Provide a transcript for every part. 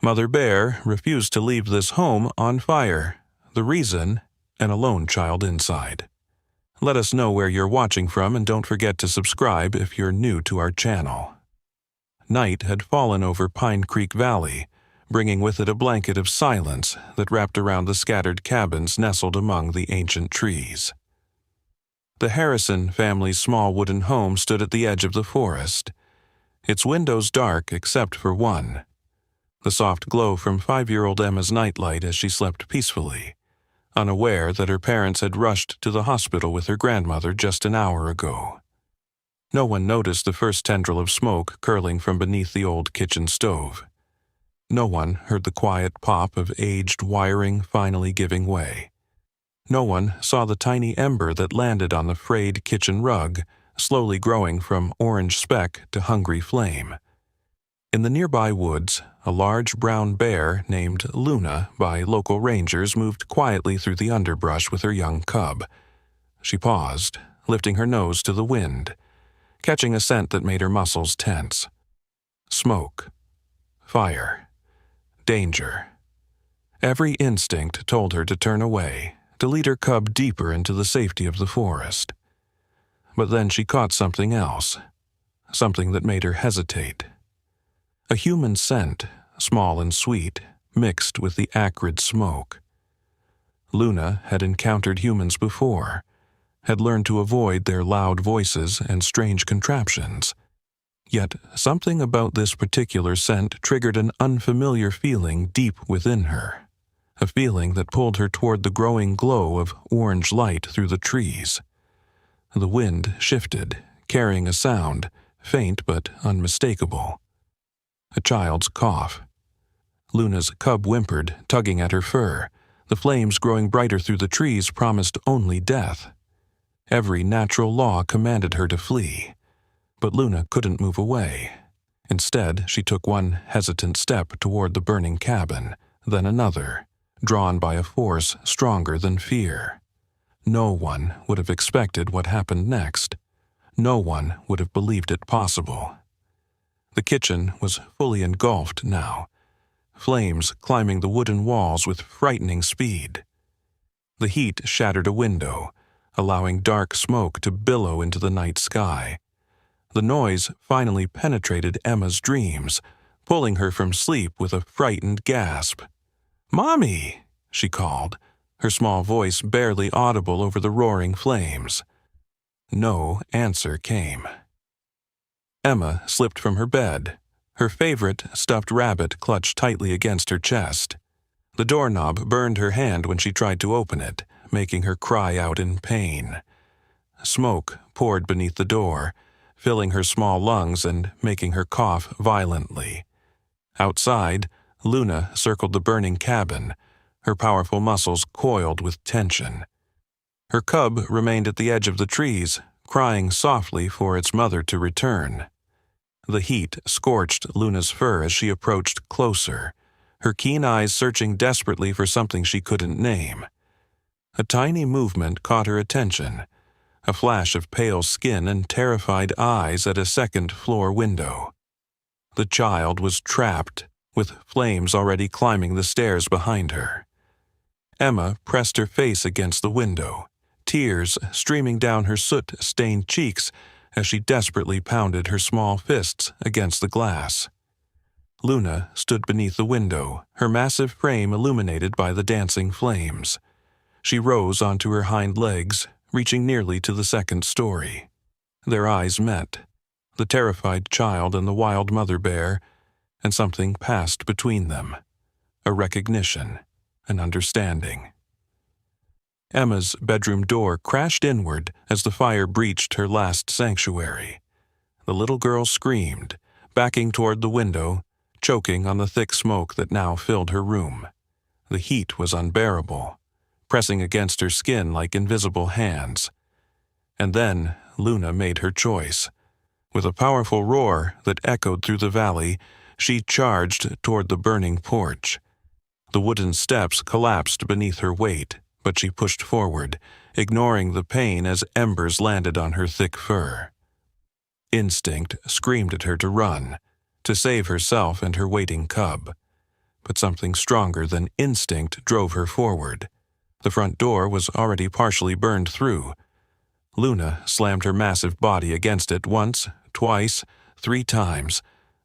Mother Bear refused to leave this home on fire. The reason? An alone child inside. Let us know where you're watching from and don't forget to subscribe if you're new to our channel. Night had fallen over Pine Creek Valley, bringing with it a blanket of silence that wrapped around the scattered cabins nestled among the ancient trees. The Harrison family's small wooden home stood at the edge of the forest, its windows dark except for one, the soft glow from 5-year-old Emma's nightlight as she slept peacefully, unaware that her parents had rushed to the hospital with her grandmother just an hour ago. No one noticed the first tendril of smoke curling from beneath the old kitchen stove. No one heard the quiet pop of aged wiring finally giving way. No one saw the tiny ember that landed on the frayed kitchen rug, slowly growing from orange speck to hungry flame. In the nearby woods, a large brown bear named Luna by local rangers moved quietly through the underbrush with her young cub. She paused, lifting her nose to the wind, catching a scent that made her muscles tense. Smoke. Fire. Danger. Every instinct told her to turn away, to lead her cub deeper into the safety of the forest. But then she caught something else, something that made her hesitate. A human scent, small and sweet, mixed with the acrid smoke. Luna had encountered humans before, had learned to avoid their loud voices and strange contraptions. Yet something about this particular scent triggered an unfamiliar feeling deep within her, a feeling that pulled her toward the growing glow of orange light through the trees. The wind shifted, carrying a sound, faint but unmistakable. A child's cough. Luna's cub whimpered, tugging at her fur. The flames growing brighter through the trees promised only death. Every natural law commanded her to flee. But Luna couldn't move away. Instead, she took one hesitant step toward the burning cabin, then another, drawn by a force stronger than fear. No one would have expected what happened next. No one would have believed it possible. The kitchen was fully engulfed now, flames climbing the wooden walls with frightening speed. The heat shattered a window, allowing dark smoke to billow into the night sky. The noise finally penetrated Emma's dreams, pulling her from sleep with a frightened gasp. "Mommy!" she called, her small voice barely audible over the roaring flames. No answer came. Emma slipped from her bed, her favorite stuffed rabbit clutched tightly against her chest. The doorknob burned her hand when she tried to open it, making her cry out in pain. Smoke poured beneath the door, filling her small lungs and making her cough violently. Outside, Luna circled the burning cabin, her powerful muscles coiled with tension. Her cub remained at the edge of the trees, crying softly for its mother to return. The heat scorched Luna's fur as she approached closer, her keen eyes searching desperately for something she couldn't name. A tiny movement caught her attention, a flash of pale skin and terrified eyes at a second-floor window. The child was trapped, with flames already climbing the stairs behind her. Emma pressed her face against the window, tears streaming down her soot-stained cheeks as she desperately pounded her small fists against the glass. Luna stood beneath the window, her massive frame illuminated by the dancing flames. She rose onto her hind legs, reaching nearly to the second story. Their eyes met, the terrified child and the wild mother bear, and something passed between them. A recognition, an understanding. Emma's bedroom door crashed inward as the fire breached her last sanctuary. The little girl screamed, backing toward the window, choking on the thick smoke that now filled her room. The heat was unbearable, pressing against her skin like invisible hands. And then Luna made her choice. With a powerful roar that echoed through the valley, she charged toward the burning porch. The wooden steps collapsed beneath her weight, but she pushed forward, ignoring the pain as embers landed on her thick fur. Instinct screamed at her to run, to save herself and her waiting cub. but something stronger than instinct drove her forward. The front door was already partially burned through. Luna slammed her massive body against it once, twice, 3 times,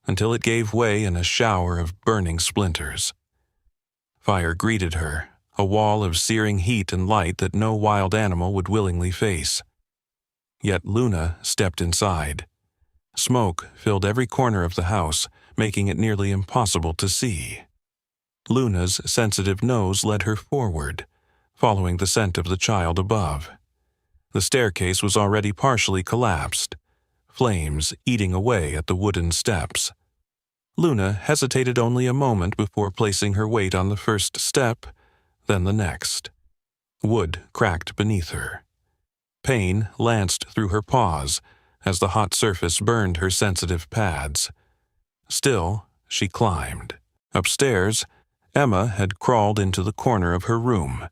until it gave way in a shower of burning splinters. Fire greeted her, a wall of searing heat and light that no wild animal would willingly face. Yet Luna stepped inside. Smoke filled every corner of the house, making it nearly impossible to see. Luna's sensitive nose led her forward, following the scent of the child above. The staircase was already partially collapsed, flames eating away at the wooden steps. Luna hesitated only a moment before placing her weight on the first step, then the next. Wood cracked beneath her. Pain lanced through her paws as the hot surface burned her sensitive pads. Still, she climbed. Upstairs, Emma had crawled into the corner of her room,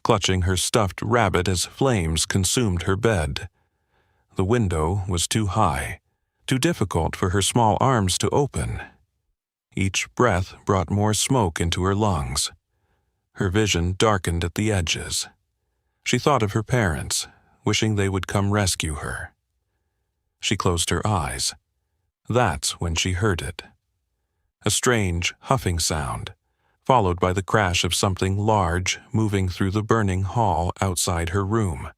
clutching her stuffed rabbit as flames consumed her bed. The window was too high, too difficult for her small arms to open. Each breath brought more smoke into her lungs. Her vision darkened at the edges. She thought of her parents, wishing they would come rescue her. She closed her eyes. That's when she heard it. A strange, huffing sound, followed by the crash of something large moving through the burning hall outside her room.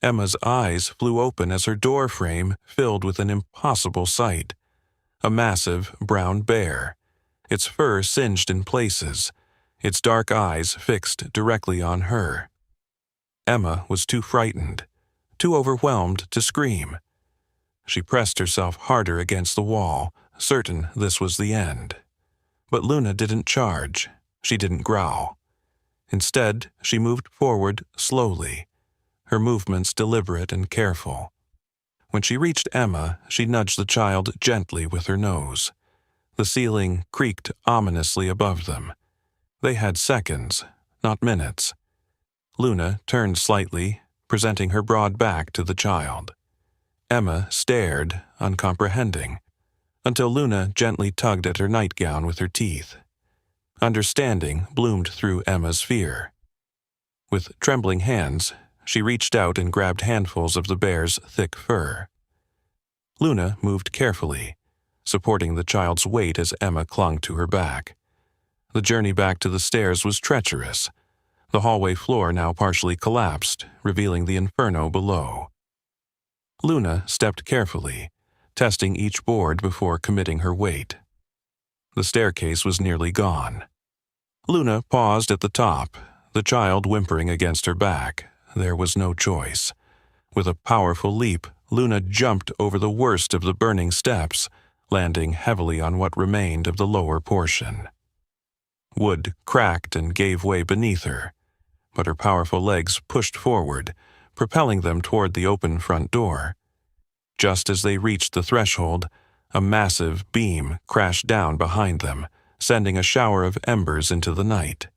Emma's eyes flew open as her door frame filled with an impossible sight. A massive brown bear, its fur singed in places, its dark eyes fixed directly on her. Emma was too frightened, too overwhelmed to scream. She pressed herself harder against the wall, certain this was the end. But Luna didn't charge. She didn't growl. Instead, she moved forward slowly, her movements deliberate and careful. When she reached Emma, she nudged the child gently with her nose. The ceiling creaked ominously above them. They had seconds, not minutes. Luna turned slightly, presenting her broad back to the child. Emma stared, uncomprehending, until Luna gently tugged at her nightgown with her teeth. Understanding bloomed through Emma's fear. With trembling hands, she reached out and grabbed handfuls of the bear's thick fur. Luna moved carefully, supporting the child's weight as Emma clung to her back. The journey back to the stairs was treacherous, the hallway floor now partially collapsed, revealing the inferno below. Luna stepped carefully, testing each board before committing her weight. The staircase was nearly gone. Luna paused at the top, the child whimpering against her back. There was no choice. With a powerful leap, Luna jumped over the worst of the burning steps, landing heavily on what remained of the lower portion. Wood cracked and gave way beneath her, but her powerful legs pushed forward, propelling them toward the open front door. Just as they reached the threshold, a massive beam crashed down behind them, sending a shower of embers into the night.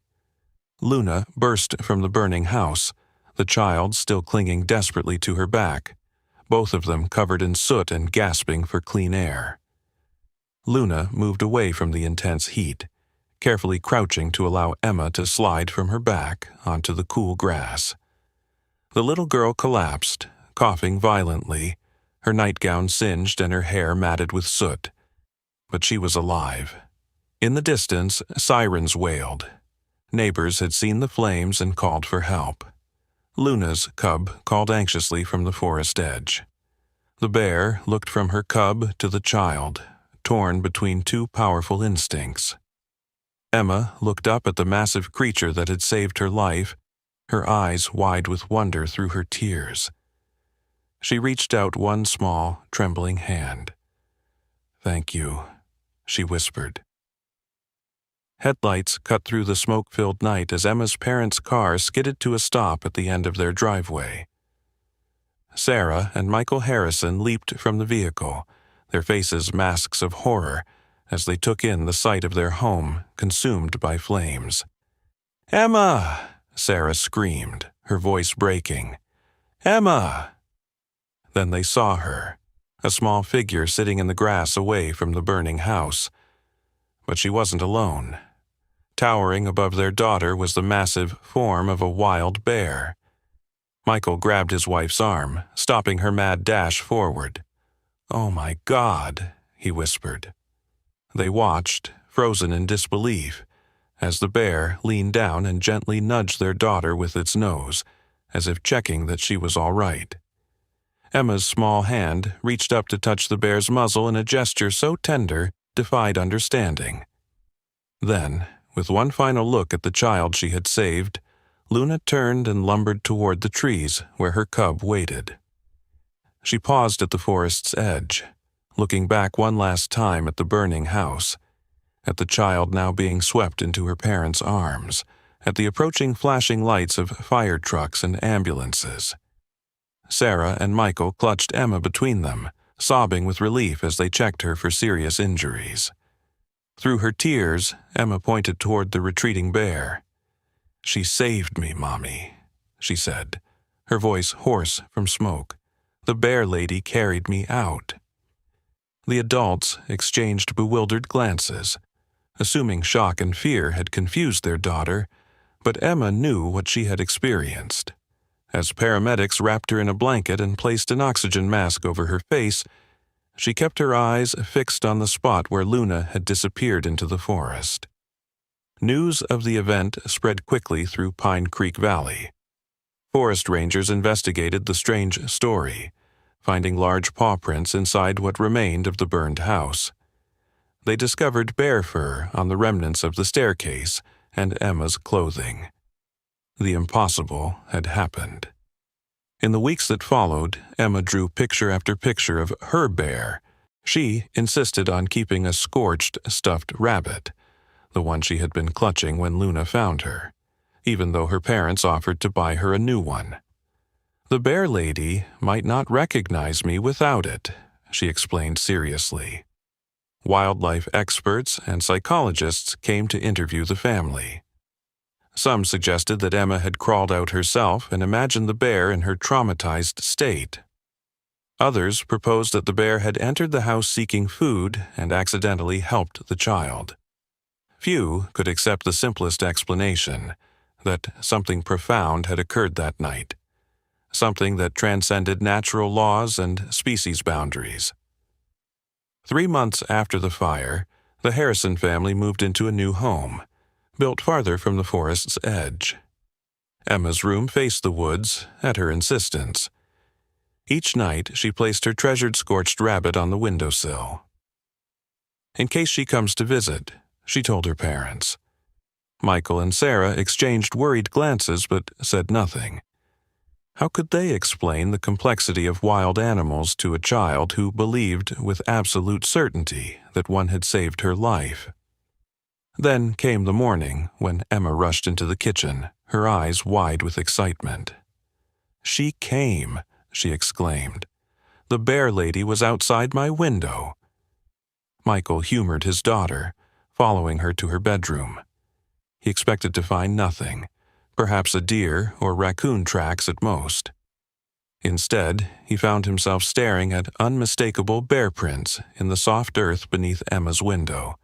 Luna burst from the burning house, the child still clinging desperately to her back, both of them covered in soot and gasping for clean air. Luna moved away from the intense heat, carefully crouching to allow Emma to slide from her back onto the cool grass. The little girl collapsed, coughing violently, her nightgown singed and her hair matted with soot. But she was alive. In the distance, sirens wailed. Neighbors had seen the flames and called for help. Luna's cub called anxiously from the forest edge. The bear looked from her cub to the child, torn between two powerful instincts. Emma looked up at the massive creature that had saved her life, her eyes wide with wonder through her tears. She reached out one small, trembling hand. "Thank you," she whispered. Headlights cut through the smoke-filled night as Emma's parents' car skidded to a stop at the end of their driveway. Sarah and Michael Harrison leaped from the vehicle, their faces masks of horror, as they took in the sight of their home consumed by flames. "Emma!" Sarah screamed, her voice breaking. "Emma!" Then they saw her, a small figure sitting in the grass away from the burning house. But she wasn't alone. towering above their daughter was the massive form of a wild bear. Michael grabbed his wife's arm, stopping her mad dash forward. "Oh my God," he whispered. They watched, frozen in disbelief, as the bear leaned down and gently nudged their daughter with its nose, as if checking that she was all right. Emma's small hand reached up to touch the bear's muzzle in a gesture so tender, defied understanding. Then, with one final look at the child she had saved, Luna turned and lumbered toward the trees where her cub waited. She paused at the forest's edge, looking back one last time at the burning house, at the child now being swept into her parents' arms, at the approaching flashing lights of fire trucks and ambulances. Sarah and Michael clutched Emma between them, sobbing with relief as they checked her for serious injuries. Through her tears, Emma pointed toward the retreating bear. "She saved me, Mommy," she said, her voice hoarse from smoke. "The bear lady carried me out." The adults exchanged bewildered glances, assuming shock and fear had confused their daughter, but Emma knew what she had experienced. As paramedics wrapped her in a blanket and placed an oxygen mask over her face, she kept her eyes fixed on the spot where Luna had disappeared into the forest. News of the event spread quickly through Pine Creek Valley. Forest rangers investigated the strange story, finding large paw prints inside what remained of the burned house. They discovered bear fur on the remnants of the staircase and Emma's clothing. The impossible had happened. In the weeks that followed, Emma drew picture after picture of her bear. She insisted on keeping a scorched, stuffed rabbit, the one she had been clutching when Luna found her, even though her parents offered to buy her a new one. "The bear lady might not recognize me without it," she explained seriously. Wildlife experts and psychologists came to interview the family. Some suggested that Emma had crawled out herself and imagined the bear in her traumatized state. Others proposed that the bear had entered the house seeking food and accidentally helped the child. Few could accept the simplest explanation, that something profound had occurred that night, something that transcended natural laws and species boundaries. 3 months after the fire, the Harrison family moved into a new home, built farther from the forest's edge. Emma's room faced the woods, at her insistence. Each night, she placed her treasured scorched rabbit on the windowsill. "In case she comes to visit," she told her parents. Michael and Sarah exchanged worried glances but said nothing. How could they explain the complexity of wild animals to a child who believed with absolute certainty that one had saved her life? Then came the morning when Emma rushed into the kitchen, her eyes wide with excitement. "She came," she exclaimed. "The bear lady was outside my window." Michael humored his daughter, following her to her bedroom. He expected to find nothing, perhaps a deer or raccoon tracks at most. Instead, he found himself staring at unmistakable bear prints in the soft earth beneath Emma's window,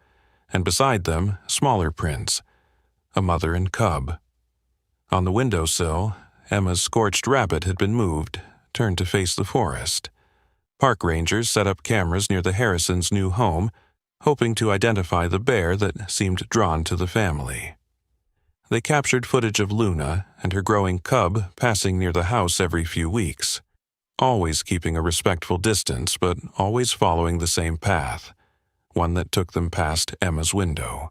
and beside them, smaller prints, a mother and cub. On the windowsill, Emma's scorched rabbit had been moved, turned to face the forest. Park rangers set up cameras near the Harrisons' new home, hoping to identify the bear that seemed drawn to the family. They captured footage of Luna and her growing cub passing near the house every few weeks, always keeping a respectful distance but always following the same path, one that took them past Emma's window.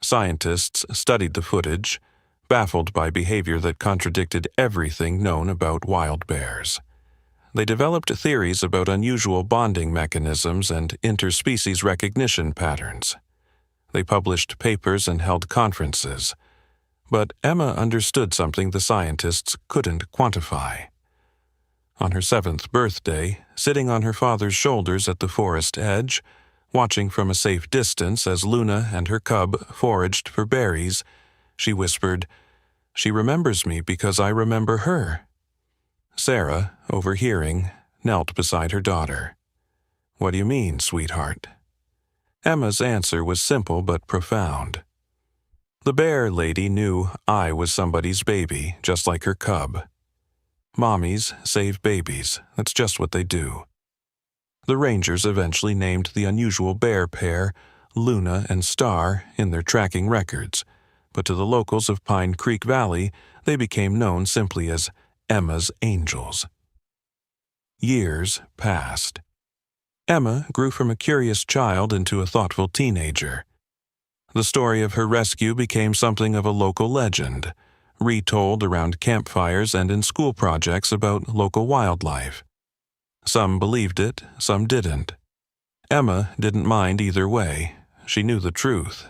Scientists studied the footage, baffled by behavior that contradicted everything known about wild bears. They developed theories about unusual bonding mechanisms and interspecies recognition patterns. They published papers and held conferences. But Emma understood something the scientists couldn't quantify. On her 7th birthday, sitting on her father's shoulders at the forest edge, watching from a safe distance as Luna and her cub foraged for berries, she whispered, "She remembers me because I remember her." Sarah, overhearing, knelt beside her daughter. "What do you mean, sweetheart?" Emma's answer was simple but profound. The bear lady knew I was somebody's baby, just like her cub. Mommies save babies, that's just what they do. The rangers eventually named the unusual bear pair Luna and Star in their tracking records, but to the locals of Pine Creek Valley, they became known simply as Emma's Angels. Years passed. Emma grew from a curious child into a thoughtful teenager. The story of her rescue became something of a local legend, retold around campfires and in school projects about local wildlife. Some believed it, some didn't. Emma didn't mind either way. She knew the truth.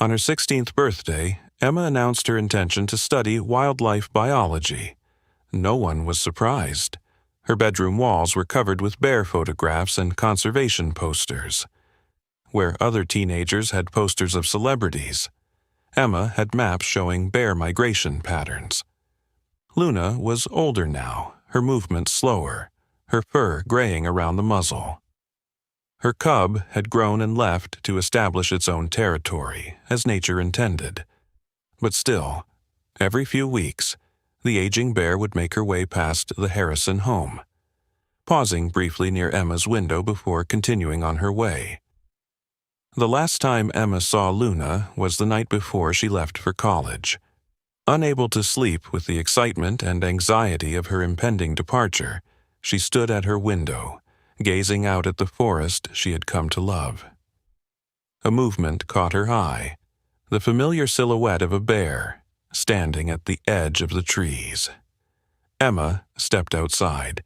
On her 16th birthday, Emma announced her intention to study wildlife biology. No one was surprised. Her bedroom walls were covered with bear photographs and conservation posters. Where other teenagers had posters of celebrities, Emma had maps showing bear migration patterns. Luna was older now, her movements slower, her fur graying around the muzzle. Her cub had grown and left to establish its own territory, as nature intended. But still, every few weeks, the aging bear would make her way past the Harrison home, pausing briefly near Emma's window before continuing on her way. The last time Emma saw Luna was the night before she left for college. Unable to sleep with the excitement and anxiety of her impending departure, she stood at her window, gazing out at the forest she had come to love. A movement caught her eye, the familiar silhouette of a bear, standing at the edge of the trees. Emma stepped outside,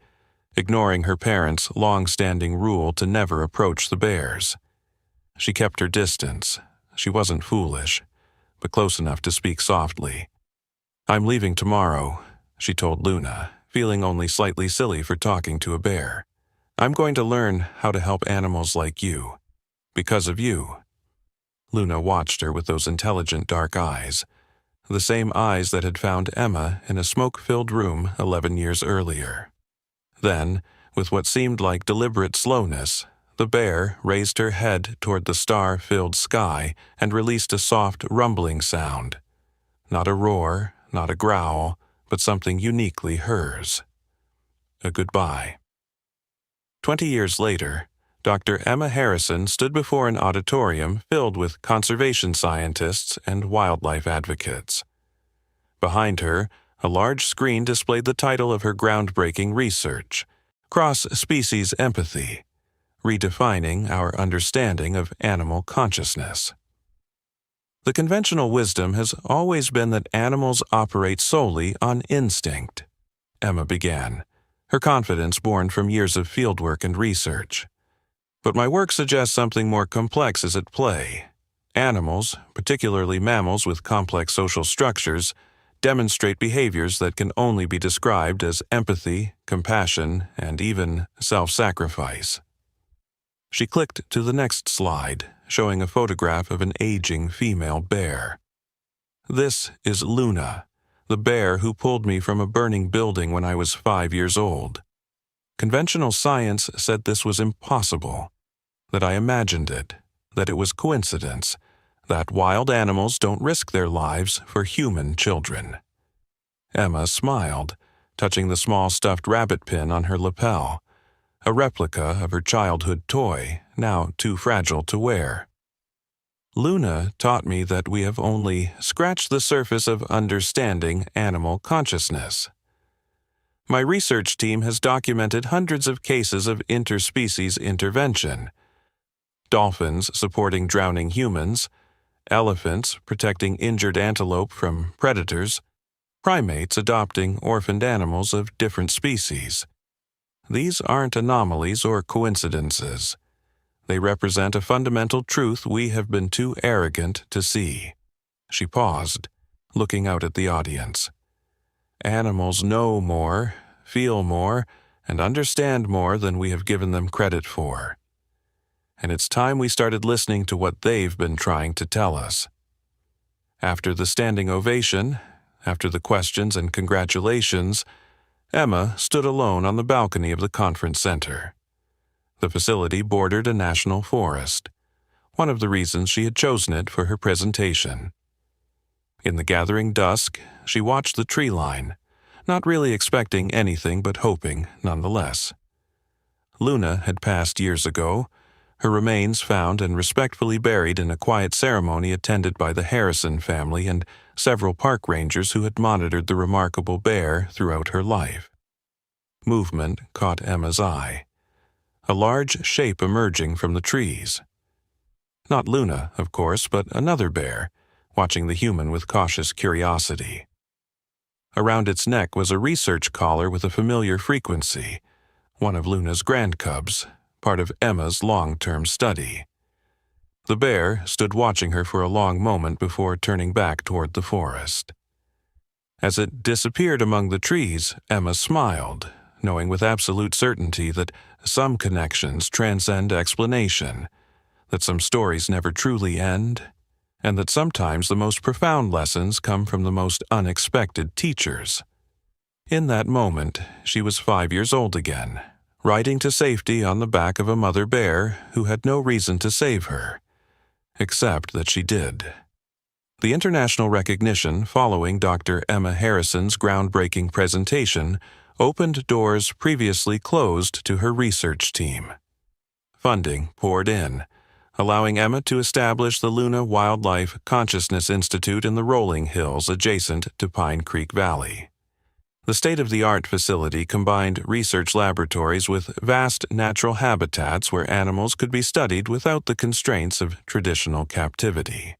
ignoring her parents' long-standing rule to never approach the bears. She kept her distance. She wasn't foolish, but close enough to speak softly. "I'm leaving tomorrow," she told Luna, feeling only slightly silly for talking to a bear. "I'm going to learn how to help animals like you. Because of you." Luna watched her with those intelligent dark eyes, the same eyes that had found Emma in a smoke-filled room 11 years earlier. Then, with what seemed like deliberate slowness, the bear raised her head toward the star-filled sky and released a soft, rumbling sound. Not a roar, not a growl, but something uniquely hers. A goodbye. 20 years later, Dr. Emma Harrison stood before an auditorium filled with conservation scientists and wildlife advocates. Behind her, a large screen displayed the title of her groundbreaking research, Cross-Species Empathy, Redefining Our Understanding of Animal Consciousness. The conventional wisdom has always been that animals operate solely on instinct, Emma began, her confidence born from years of fieldwork and research. But my work suggests something more complex is at play. Animals, particularly mammals with complex social structures, demonstrate behaviors that can only be described as empathy, compassion, and even self-sacrifice. She clicked to the next slide, showing a photograph of an aging female bear. "This is Luna, the bear who pulled me from a burning building when I was 5 years old. Conventional science said this was impossible, that I imagined it, that it was coincidence, that wild animals don't risk their lives for human children." Emma smiled, touching the small stuffed rabbit pin on her lapel, a replica of her childhood toy, now too fragile to wear. "Luna taught me that we have only scratched the surface of understanding animal consciousness. My research team has documented hundreds of cases of interspecies intervention. Dolphins supporting drowning humans, elephants protecting injured antelope from predators, primates adopting orphaned animals of different species. These aren't anomalies or coincidences. They represent a fundamental truth we have been too arrogant to see." She paused, looking out at the audience. "Animals know more, feel more, and understand more than we have given them credit for. And it's time we started listening to what they've been trying to tell us." After the standing ovation, after the questions and congratulations, Emma stood alone on the balcony of the conference center. The facility bordered a national forest, one of the reasons she had chosen it for her presentation. In the gathering dusk, she watched the tree line, not really expecting anything but hoping nonetheless. Luna had passed years ago, her remains found and respectfully buried in a quiet ceremony attended by the Harrison family and several park rangers who had monitored the remarkable bear throughout her life. Movement caught Emma's eye, a large shape emerging from the trees. Not Luna, of course, but another bear, watching the human with cautious curiosity. Around its neck was a research collar with a familiar frequency, one of Luna's grandcubs, part of Emma's long-term study. The bear stood watching her for a long moment before turning back toward the forest. As it disappeared among the trees, Emma smiled, knowing with absolute certainty that some connections transcend explanation, that some stories never truly end, and that sometimes the most profound lessons come from the most unexpected teachers. In that moment, she was 5 years old again, riding to safety on the back of a mother bear who had no reason to save her, except that she did. The international recognition following Dr. Emma Harrison's groundbreaking presentation opened doors previously closed to her research team. Funding poured in, allowing Emma to establish the Luna Wildlife Consciousness Institute in the rolling hills adjacent to Pine Creek Valley. The state-of-the-art facility combined research laboratories with vast natural habitats where animals could be studied without the constraints of traditional captivity.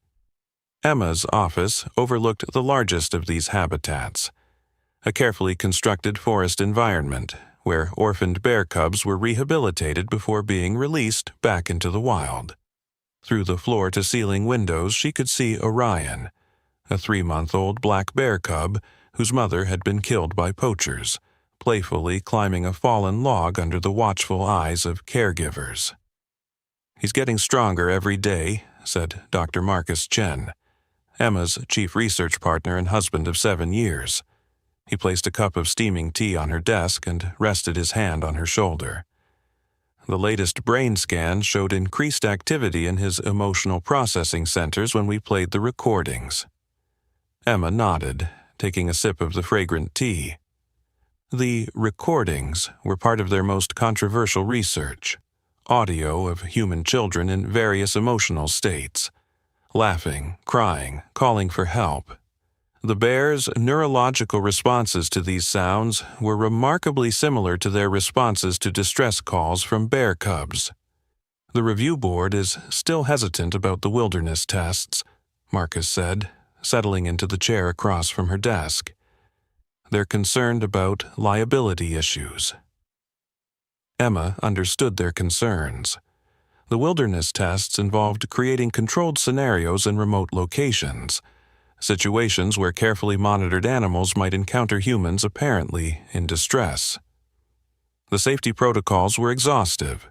Emma's office overlooked the largest of these habitats, a carefully constructed forest environment where orphaned bear cubs were rehabilitated before being released back into the wild. Through the floor-to-ceiling windows she could see Orion, a 3-month-old black bear cub whose mother had been killed by poachers, playfully climbing a fallen log under the watchful eyes of caregivers. "He's getting stronger every day," said Dr. Marcus Chen, Emma's chief research partner and husband of 7 years. He placed a cup of steaming tea on her desk and rested his hand on her shoulder. The latest brain scan showed increased activity in his emotional processing centers when we played the recordings. Emma nodded, taking a sip of the fragrant tea. The recordings were part of their most controversial research, audio of human children in various emotional states, laughing, crying, calling for help. The bear's neurological responses to these sounds were remarkably similar to their responses to distress calls from bear cubs. "The review board is still hesitant about the wilderness tests," Marcus said, settling into the chair across from her desk. "They're concerned about liability issues." Emma understood their concerns. The wilderness tests involved creating controlled scenarios in remote locations, situations where carefully monitored animals might encounter humans apparently in distress. The safety protocols were exhaustive,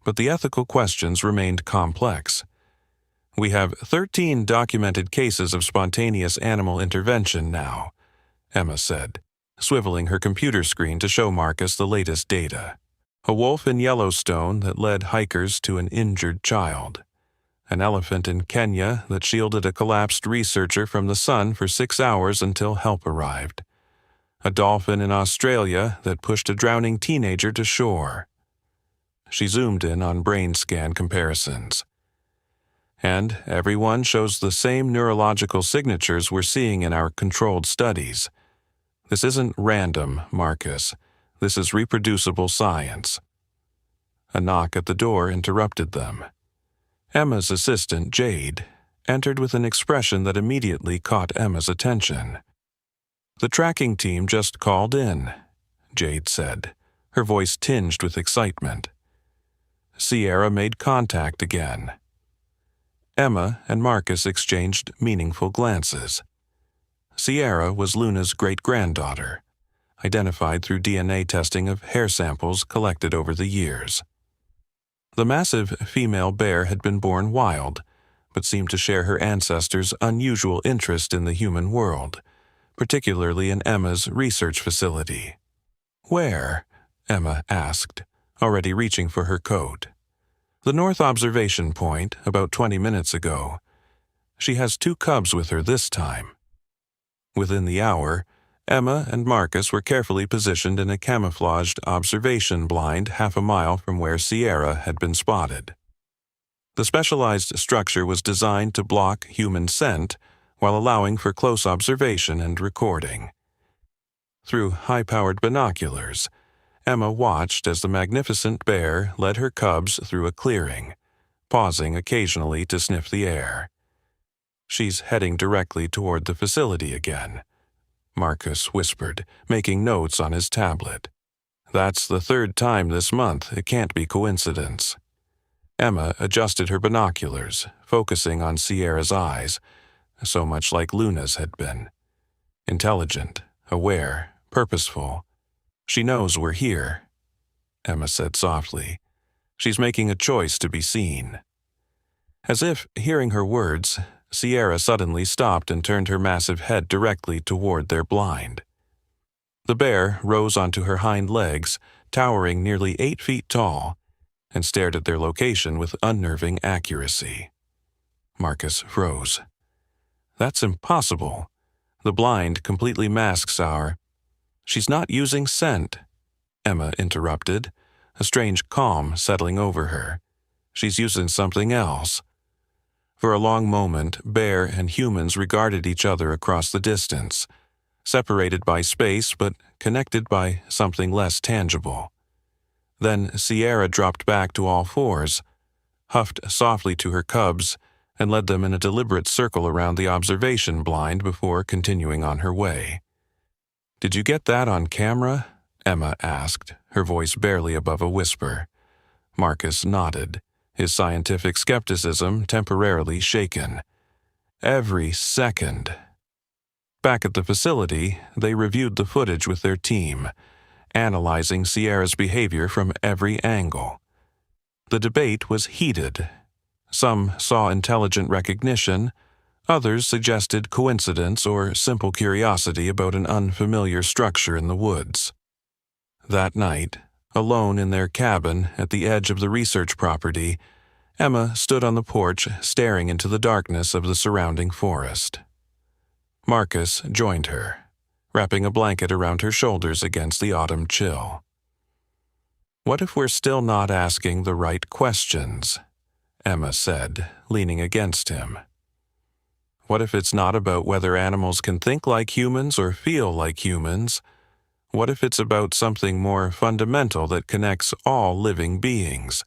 but the ethical questions remained complex. "We have 13 documented cases of spontaneous animal intervention now," Emma said, swiveling her computer screen to show Marcus the latest data. A wolf in Yellowstone that led hikers to an injured child. An elephant in Kenya that shielded a collapsed researcher from the sun for 6 hours until help arrived. A dolphin in Australia that pushed a drowning teenager to shore. She zoomed in on brain scan comparisons. And everyone shows the same neurological signatures we're seeing in our controlled studies. This isn't random, Marcus. This is reproducible science. A knock at the door interrupted them. Emma's assistant, Jade, entered with an expression that immediately caught Emma's attention. "The tracking team just called in," Jade said, her voice tinged with excitement. Sierra made contact again. Emma and Marcus exchanged meaningful glances. Sierra was Luna's great-granddaughter, identified through DNA testing of hair samples collected over the years. The massive female bear had been born wild, but seemed to share her ancestors' unusual interest in the human world, particularly in Emma's research facility. "Where?" Emma asked, already reaching for her coat. "The North Observation Point, about 20 minutes ago. She has 2 cubs with her this time." Within the hour, Emma and Marcus were carefully positioned in a camouflaged observation blind half a mile from where Sierra had been spotted. The specialized structure was designed to block human scent while allowing for close observation and recording. Through high-powered binoculars, Emma watched as the magnificent bear led her cubs through a clearing, pausing occasionally to sniff the air. "She's heading directly toward the facility again," Marcus whispered, making notes on his tablet. "That's the third time this month. It can't be coincidence." Emma adjusted her binoculars, focusing on Sierra's eyes, so much like Luna's had been. "Intelligent, aware, purposeful. She knows we're here," Emma said softly. "She's making a choice to be seen." As if hearing her words, Sierra suddenly stopped and turned her massive head directly toward their blind. The bear rose onto her hind legs, towering nearly 8 feet tall, and stared at their location with unnerving accuracy. Marcus froze. "That's impossible. The blind completely masks our—" "She's not using scent," Emma interrupted, a strange calm settling over her. "She's using something else." For a long moment, bear and humans regarded each other across the distance, separated by space but connected by something less tangible. Then Sierra dropped back to all fours, huffed softly to her cubs, and led them in a deliberate circle around the observation blind before continuing on her way. "Did you get that on camera?" Emma asked, her voice barely above a whisper. Marcus nodded, his scientific skepticism temporarily shaken. "Every second." Back at the facility, they reviewed the footage with their team, analyzing Sierra's behavior from every angle. The debate was heated. Some saw intelligent recognition, others suggested coincidence or simple curiosity about an unfamiliar structure in the woods. That night, alone in their cabin at the edge of the research property, Emma stood on the porch staring into the darkness of the surrounding forest. Marcus joined her, wrapping a blanket around her shoulders against the autumn chill. "What if we're still not asking the right questions?" Emma said, leaning against him. "What if it's not about whether animals can think like humans or feel like humans? What if it's about something more fundamental that connects all living beings?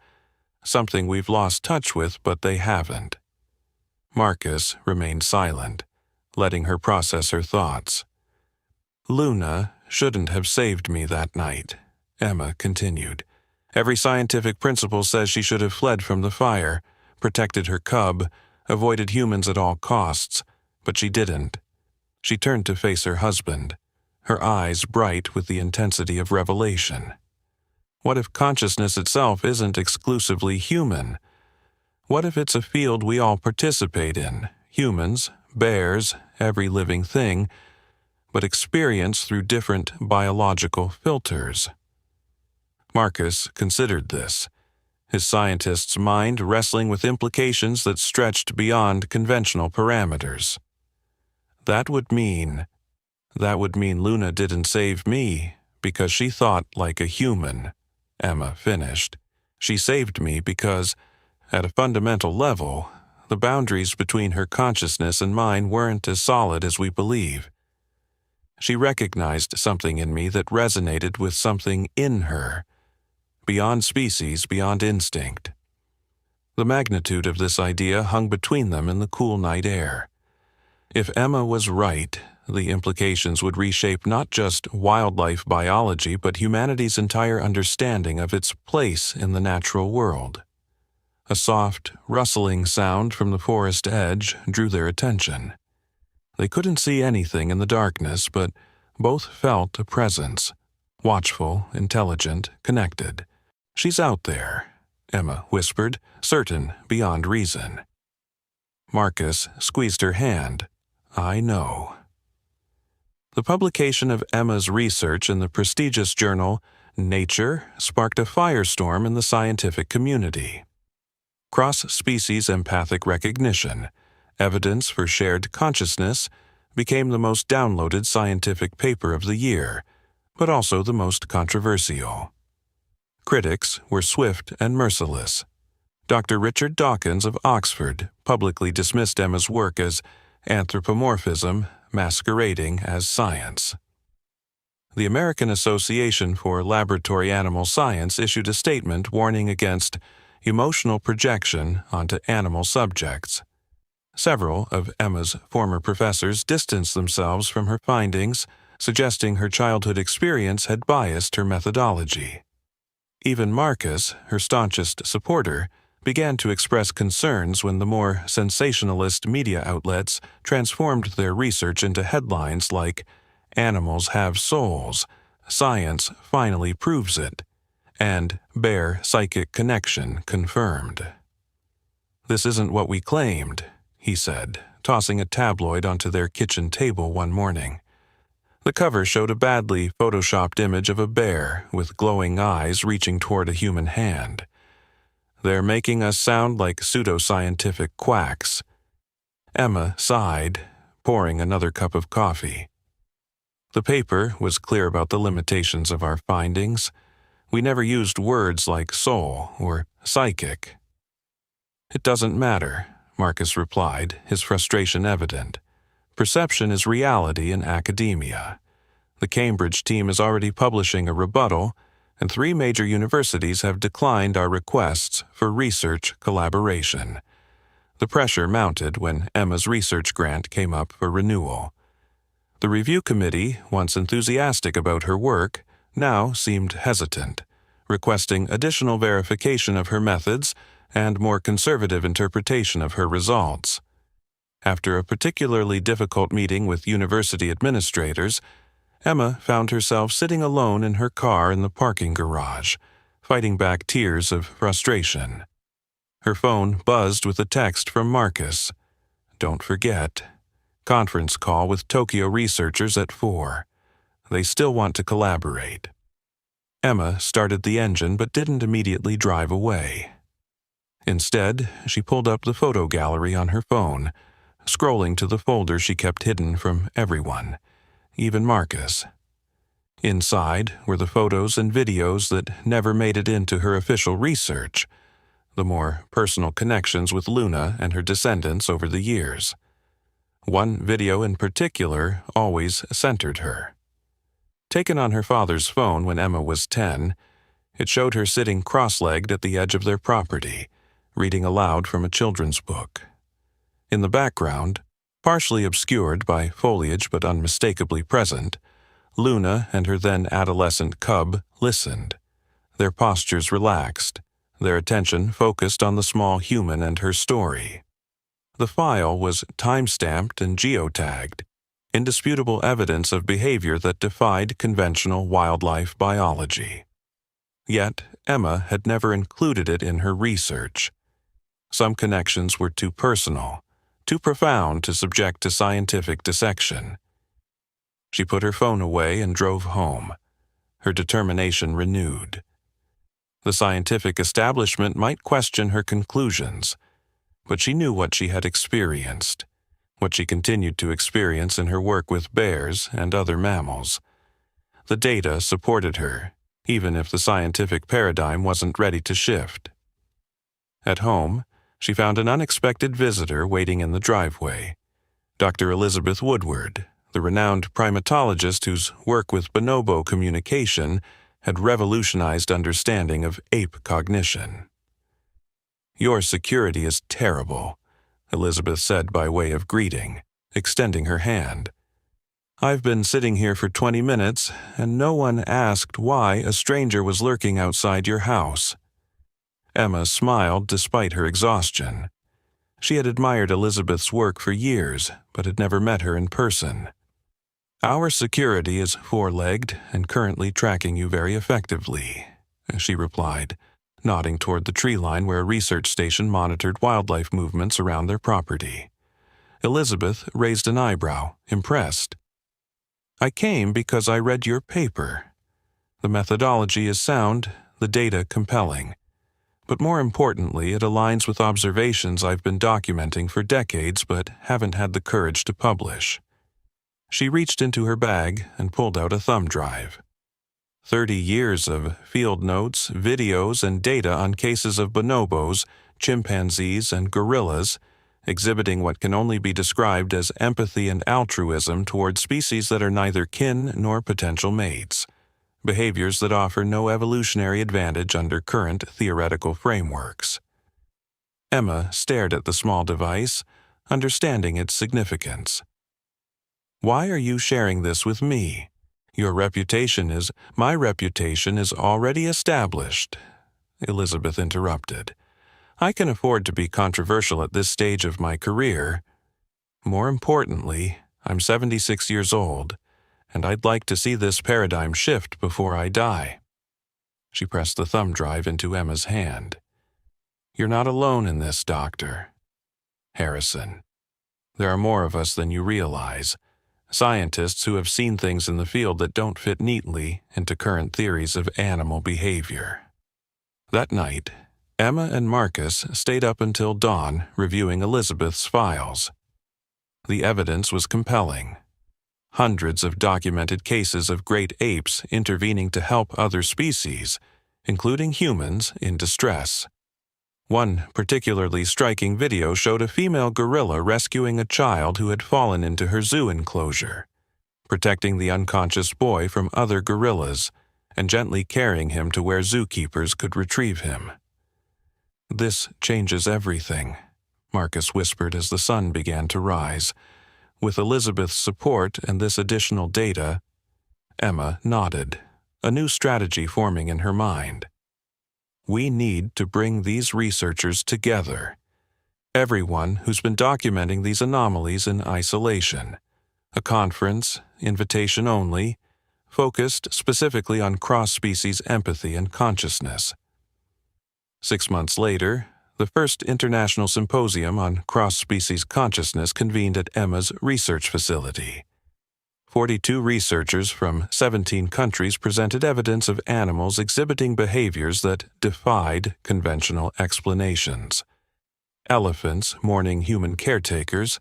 Something we've lost touch with, but they haven't." Marcus remained silent, letting her process her thoughts. "Luna shouldn't have saved me that night," Emma continued. "Every scientific principle says she should have fled from the fire, protected her cub, avoided humans at all costs, but she didn't. She turned to face her husband, her eyes bright with the intensity of revelation. What if consciousness itself isn't exclusively human? What if it's a field we all participate in, humans, bears, every living thing, but experience through different biological filters?" Marcus considered this, his scientist's mind wrestling with implications that stretched beyond conventional parameters. That would mean Luna didn't save me because she thought like a human," Emma finished. "She saved me because, at a fundamental level, the boundaries between her consciousness and mine weren't as solid as we believe. She recognized something in me that resonated with something in her, beyond species, beyond instinct." The magnitude of this idea hung between them in the cool night air. If Emma was right, the implications would reshape not just wildlife biology but humanity's entire understanding of its place in the natural world. A soft, rustling sound from the forest edge drew their attention. They couldn't see anything in the darkness, but both felt a presence, watchful, intelligent, connected. "She's out there," Emma whispered, certain beyond reason. Marcus squeezed her hand. "I know." The publication of Emma's research in the prestigious journal Nature sparked a firestorm in the scientific community. Cross-species empathic recognition, evidence for shared consciousness, became the most downloaded scientific paper of the year, but also the most controversial. Critics were swift and merciless. Dr. Richard Dawkins of Oxford publicly dismissed Emma's work as anthropomorphism masquerading as science. The American Association for Laboratory Animal Science issued a statement warning against emotional projection onto animal subjects. Several of Emma's former professors distanced themselves from her findings, suggesting her childhood experience had biased her methodology. Even Marcus, her staunchest supporter, began to express concerns when the more sensationalist media outlets transformed their research into headlines like "Animals Have Souls," "Science Finally Proves It," and "Bear Psychic Connection Confirmed." "This isn't what we claimed," he said, tossing a tabloid onto their kitchen table one morning. The cover showed a badly photoshopped image of a bear with glowing eyes reaching toward a human hand. "They're making us sound like pseudoscientific quacks." Emma sighed, pouring another cup of coffee. The paper was clear about the limitations of our findings. We never used words like soul or psychic. "It doesn't matter," Marcus replied, his frustration evident. "Perception is reality in academia. The Cambridge team is already publishing a rebuttal, and 3 major universities have declined our requests for research collaboration." The pressure mounted when Emma's research grant came up for renewal. The review committee, once enthusiastic about her work, now seemed hesitant, requesting additional verification of her methods and more conservative interpretation of her results. After a particularly difficult meeting with university administrators, Emma found herself sitting alone in her car in the parking garage, fighting back tears of frustration. Her phone buzzed with a text from Marcus. "Don't forget. Conference call with Tokyo researchers at 4. They still want to collaborate." Emma started the engine but didn't immediately drive away. Instead, she pulled up the photo gallery on her phone, scrolling to the folder she kept hidden from everyone, even Marcus. Inside were the photos and videos that never made it into her official research, the more personal connections with Luna and her descendants over the years. One video in particular always centered her. Taken on her father's phone when Emma was 10, it showed her sitting cross-legged at the edge of their property, reading aloud from a children's book. In the background, partially obscured by foliage but unmistakably present, Luna and her then adolescent cub listened, their postures relaxed, their attention focused on the small human and her story. The file was time-stamped and geotagged, indisputable evidence of behavior that defied conventional wildlife biology. Yet Emma had never included it in her research. Some connections were too personal, too profound to subject to scientific dissection. She put her phone away and drove home, her determination renewed. The scientific establishment might question her conclusions, but she knew what she had experienced, what she continued to experience in her work with bears and other mammals. The data supported her, even if the scientific paradigm wasn't ready to shift. At home, she found an unexpected visitor waiting in the driveway, Dr. Elizabeth Woodward, the renowned primatologist whose work with bonobo communication had revolutionized understanding of ape cognition. "Your security is terrible," Elizabeth said by way of greeting, extending her hand. "I've been sitting here for 20 minutes, and no one asked why a stranger was lurking outside your house." Emma smiled despite her exhaustion. She had admired Elizabeth's work for years, but had never met her in person. "Our security is 4-legged and currently tracking you very effectively," she replied, nodding toward the tree line where a research station monitored wildlife movements around their property. Elizabeth raised an eyebrow, impressed. "I came because I read your paper. The methodology is sound, the data compelling. But more importantly, it aligns with observations I've been documenting for decades but haven't had the courage to publish." She reached into her bag and pulled out a thumb drive. 30 years of field notes, videos, and data on cases of bonobos, chimpanzees, and gorillas, exhibiting what can only be described as empathy and altruism toward species that are neither kin nor potential mates, behaviors that offer no evolutionary advantage under current theoretical frameworks. Emma stared at the small device, understanding its significance. "Why are you sharing this with me? My reputation is already established," Elizabeth interrupted. "I can afford to be controversial at this stage of my career. More importantly, I'm 76 years old, and I'd like to see this paradigm shift before I die." She pressed the thumb drive into Emma's hand. "You're not alone in this, Doctor Harrison. There are more of us than you realize. Scientists who have seen things in the field that don't fit neatly into current theories of animal behavior." That night, Emma and Marcus stayed up until dawn reviewing Elizabeth's files. The evidence was compelling. Hundreds of documented cases of great apes intervening to help other species, including humans, in distress. One particularly striking video showed a female gorilla rescuing a child who had fallen into her zoo enclosure, protecting the unconscious boy from other gorillas, and gently carrying him to where zookeepers could retrieve him. "This changes everything," Marcus whispered as the sun began to rise. With Elizabeth's support and this additional data, Emma nodded, a new strategy forming in her mind. "We need to bring these researchers together. Everyone who's been documenting these anomalies in isolation. A conference, invitation only, focused specifically on cross-species empathy and consciousness." 6 months later, the first International Symposium on Cross-Species Consciousness convened at Emma's research facility. 42 researchers from 17 countries presented evidence of animals exhibiting behaviors that defied conventional explanations. Elephants mourning human caretakers,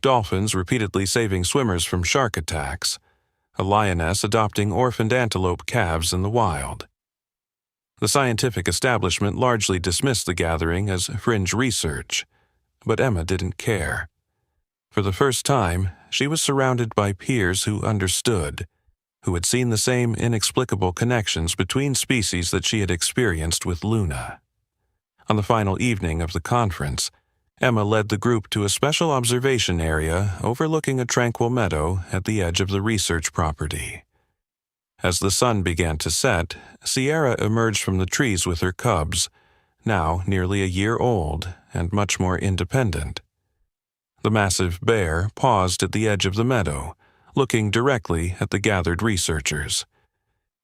dolphins repeatedly saving swimmers from shark attacks, a lioness adopting orphaned antelope calves in the wild. The scientific establishment largely dismissed the gathering as fringe research, but Emma didn't care. For the first time, she was surrounded by peers who understood, who had seen the same inexplicable connections between species that she had experienced with Luna. On the final evening of the conference, Emma led the group to a special observation area overlooking a tranquil meadow at the edge of the research property. As the sun began to set, Sierra emerged from the trees with her cubs, now nearly a year old and much more independent. The massive bear paused at the edge of the meadow, looking directly at the gathered researchers.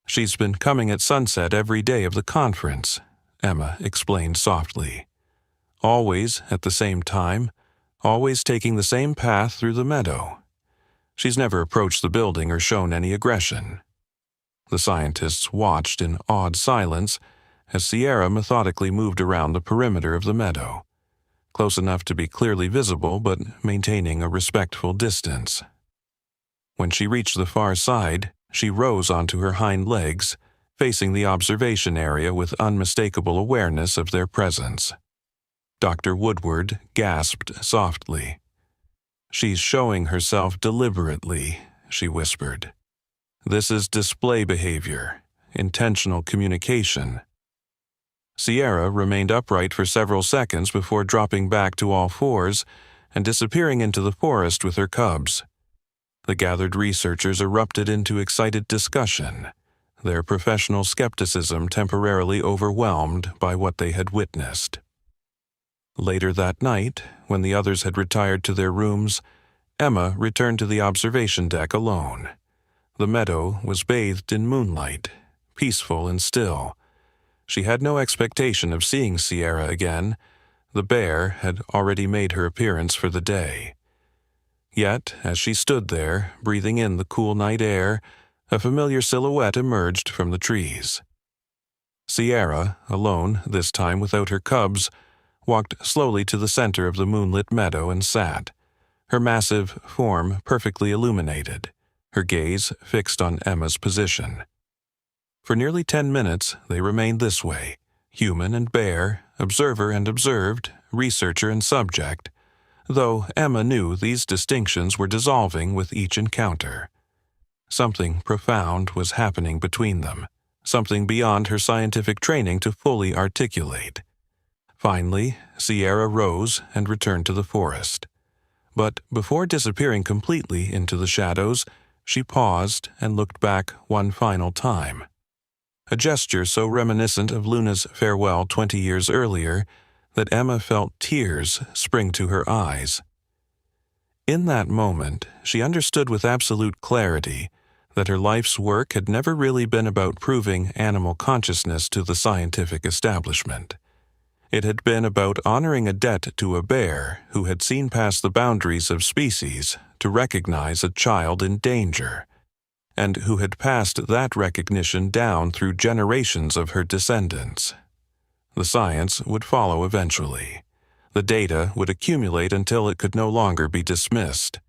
"She's been coming at sunset every day of the conference," Emma explained softly. "Always at the same time, always taking the same path through the meadow. She's never approached the building or shown any aggression." The scientists watched in awed silence as Sierra methodically moved around the perimeter of the meadow, close enough to be clearly visible but maintaining a respectful distance. When she reached the far side, she rose onto her hind legs, facing the observation area with unmistakable awareness of their presence. Dr. Woodward gasped softly. "She's showing herself deliberately," she whispered. "This is display behavior, intentional communication." Sierra remained upright for several seconds before dropping back to all fours and disappearing into the forest with her cubs. The gathered researchers erupted into excited discussion, their professional skepticism temporarily overwhelmed by what they had witnessed. Later that night, when the others had retired to their rooms, Emma returned to the observation deck alone. The meadow was bathed in moonlight, peaceful and still. She had no expectation of seeing Sierra again. The bear had already made her appearance for the day. Yet, as she stood there, breathing in the cool night air, a familiar silhouette emerged from the trees. Sierra, alone, this time without her cubs, walked slowly to the center of the moonlit meadow and sat, her massive form perfectly illuminated, her gaze fixed on Emma's position. For nearly 10 minutes they remained this way, human and bear, observer and observed, researcher and subject, though Emma knew these distinctions were dissolving with each encounter. Something profound was happening between them, something beyond her scientific training to fully articulate. Finally, Sierra rose and returned to the forest. But before disappearing completely into the shadows, she paused and looked back one final time. A gesture so reminiscent of Luna's farewell 20 years earlier that Emma felt tears spring to her eyes. In that moment, she understood with absolute clarity that her life's work had never really been about proving animal consciousness to the scientific establishment. It had been about honoring a debt to a bear who had seen past the boundaries of species to recognize a child in danger, and who had passed that recognition down through generations of her descendants. The science would follow eventually. The data would accumulate until it could no longer be dismissed.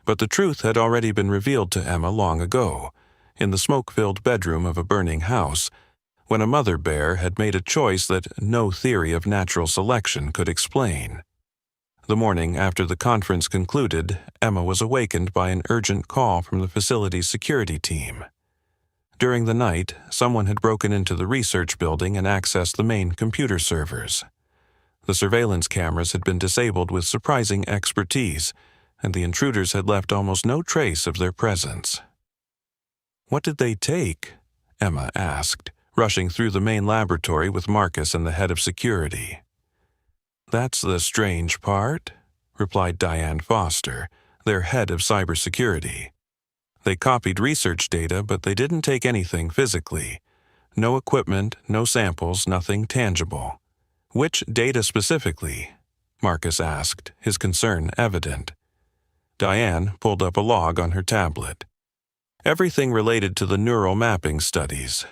But the truth had already been revealed to Emma long ago, in the smoke-filled bedroom of a burning house, when a mother bear had made a choice that no theory of natural selection could explain. The morning after the conference concluded, Emma was awakened by an urgent call from the facility's security team. During the night, someone had broken into the research building and accessed the main computer servers. The surveillance cameras had been disabled with surprising expertise, and the intruders had left almost no trace of their presence. "What did they take?" Emma asked, rushing through the main laboratory with Marcus and the head of security. "That's the strange part," replied Diane Foster, their head of cybersecurity. "They copied research data, but they didn't take anything physically. No equipment, no samples, nothing tangible." "Which data specifically?" Marcus asked, his concern evident. Diane pulled up a log on her tablet. "Everything related to the neural mapping studies,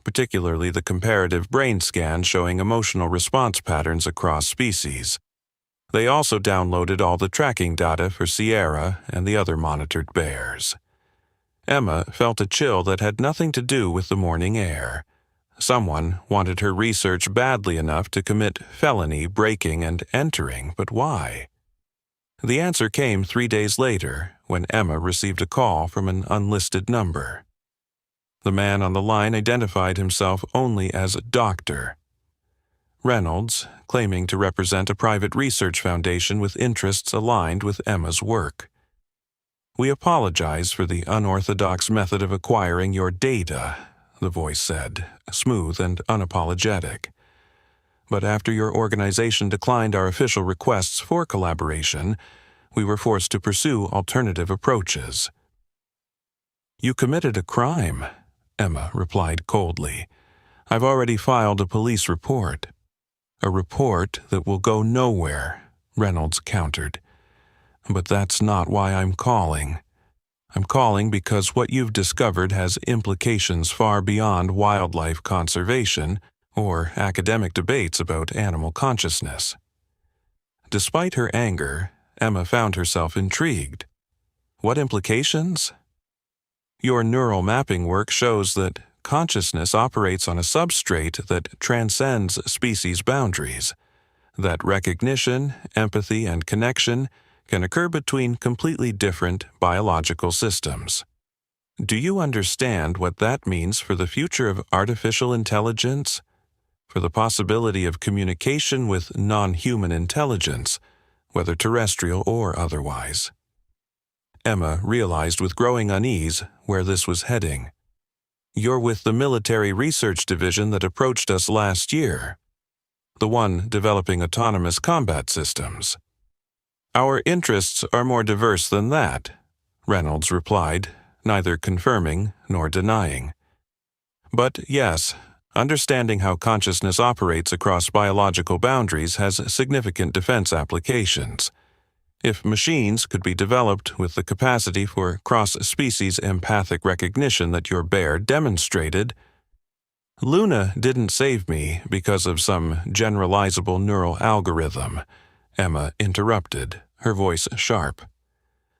particularly the comparative brain scan showing emotional response patterns across species. They also downloaded all the tracking data for Sierra and the other monitored bears." Emma felt a chill that had nothing to do with the morning air. Someone wanted her research badly enough to commit felony breaking and entering, but why? The answer came 3 days later, when Emma received a call from an unlisted number. The man on the line identified himself only as Dr. Reynolds, claiming to represent a private research foundation with interests aligned with Emma's work. "We apologize for the unorthodox method of acquiring your data," the voice said, smooth and unapologetic. "But after your organization declined our official requests for collaboration, we were forced to pursue alternative approaches." "You committed a crime," Emma replied coldly. "I've already filed a police report." "A report that will go nowhere," Reynolds countered. "But that's not why I'm calling. I'm calling because what you've discovered has implications far beyond wildlife conservation or academic debates about animal consciousness." Despite her anger, Emma found herself intrigued. "What implications?" "Your neural mapping work shows that consciousness operates on a substrate that transcends species boundaries, that recognition, empathy, and connection can occur between completely different biological systems. Do you understand what that means for the future of artificial intelligence? For the possibility of communication with non-human intelligence, whether terrestrial or otherwise?" Emma realized with growing unease where this was heading. "You're with the military research division that approached us last year, the one developing autonomous combat systems." "Our interests are more diverse than that," Reynolds replied, neither confirming nor denying. "But yes, understanding how consciousness operates across biological boundaries has significant defense applications. If machines could be developed with the capacity for cross-species empathic recognition that your bear demonstrated—" "Luna didn't save me because of some generalizable neural algorithm," Emma interrupted, her voice sharp.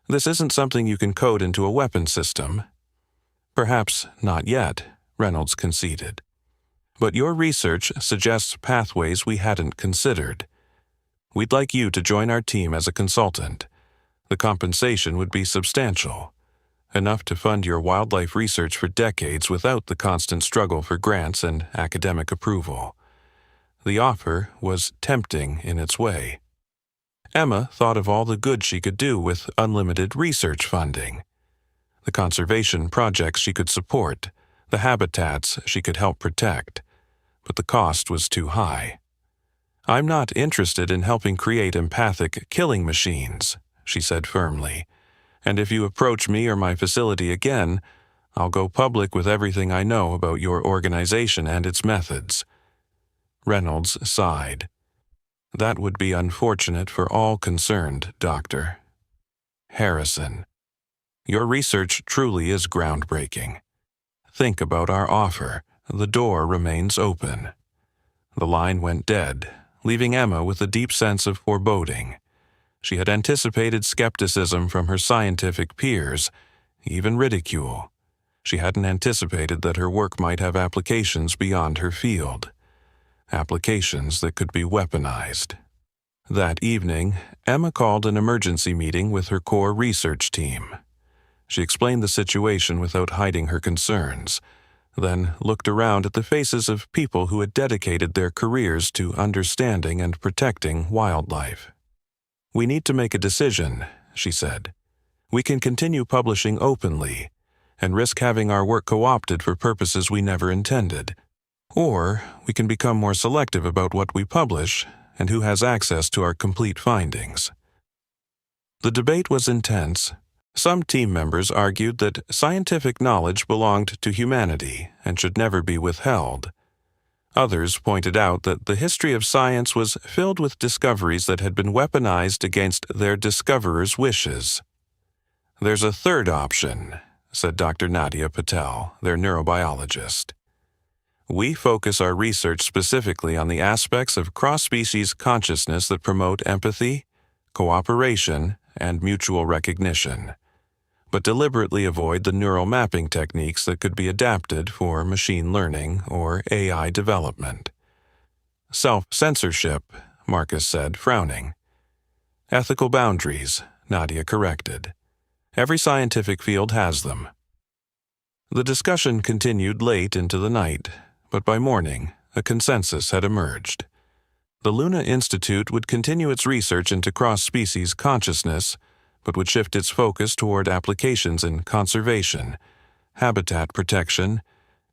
This isn't something you can code into a weapon system. Perhaps not yet, Reynolds conceded. But your research suggests pathways we hadn't considered. We'd like you to join our team as a consultant. The compensation would be substantial, enough to fund your wildlife research for decades without the constant struggle for grants and academic approval. The offer was tempting in its way. Emma thought of all the good she could do with unlimited research funding. The conservation projects she could support, the habitats she could help protect, but the cost was too high. I'm not interested in helping create empathic killing machines, she said firmly, and if you approach me or my facility again, I'll go public with everything I know about your organization and its methods. Reynolds sighed. That would be unfortunate for all concerned, Doctor. Harrison, your research truly is groundbreaking. Think about our offer. The door remains open. The line went dead, leaving Emma with a deep sense of foreboding. She had anticipated skepticism from her scientific peers, even ridicule. She hadn't anticipated that her work might have applications beyond her field. Applications that could be weaponized. That evening, Emma called an emergency meeting with her core research team. She explained the situation without hiding her concerns, then looked around at the faces of people who had dedicated their careers to understanding and protecting wildlife. We need to make a decision, she said. We can continue publishing openly and risk having our work co-opted for purposes we never intended. Or we can become more selective about what we publish and who has access to our complete findings. The debate was intense. Some team members argued that scientific knowledge belonged to humanity and should never be withheld. Others pointed out that the history of science was filled with discoveries that had been weaponized against their discoverers' wishes. There's a third option, said Dr. Nadia Patel, their neurobiologist. We focus our research specifically on the aspects of cross-species consciousness that promote empathy, cooperation, and mutual recognition, but deliberately avoid the neural mapping techniques that could be adapted for machine learning or AI development. Self-censorship, Marcus said, frowning. Ethical boundaries, Nadia corrected. Every scientific field has them. The discussion continued late into the night, but by morning, a consensus had emerged. The Luna Institute would continue its research into cross-species consciousness, but would shift its focus toward applications in conservation, habitat protection,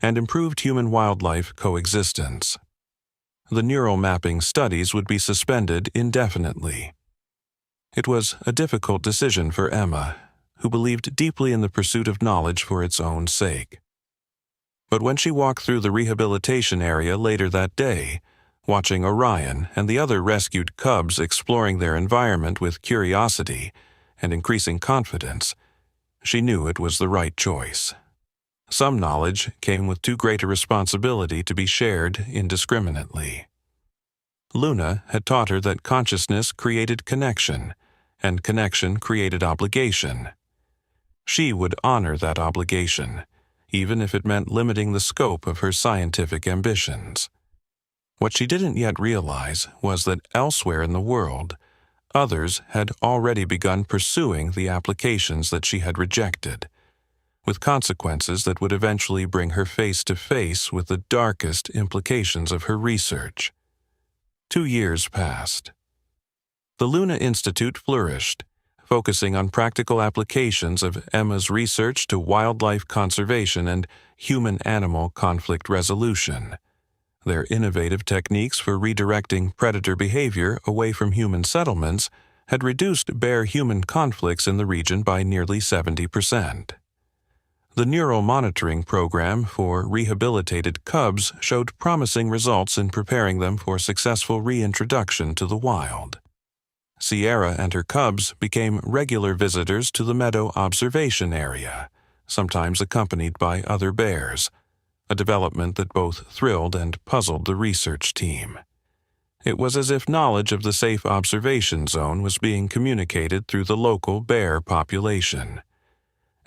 and improved human-wildlife coexistence. The neural mapping studies would be suspended indefinitely. It was a difficult decision for Emma, who believed deeply in the pursuit of knowledge for its own sake. But when she walked through the rehabilitation area later that day, watching Orion and the other rescued cubs exploring their environment with curiosity and increasing confidence, she knew it was the right choice. Some knowledge came with too great a responsibility to be shared indiscriminately. Luna had taught her that consciousness created connection, and connection created obligation. She would honor that obligation, even if it meant limiting the scope of her scientific ambitions. What she didn't yet realize was that elsewhere in the world, others had already begun pursuing the applications that she had rejected, with consequences that would eventually bring her face to face with the darkest implications of her research. 2 years passed. The Luna Institute flourished, focusing on practical applications of Emma's research to wildlife conservation and human-animal conflict resolution. Their innovative techniques for redirecting predator behavior away from human settlements had reduced bear-human conflicts in the region by nearly 70%. The neural monitoring program for rehabilitated cubs showed promising results in preparing them for successful reintroduction to the wild. Sierra and her cubs became regular visitors to the meadow observation area, sometimes accompanied by other bears, a development that both thrilled and puzzled the research team. It was as if knowledge of the safe observation zone was being communicated through the local bear population.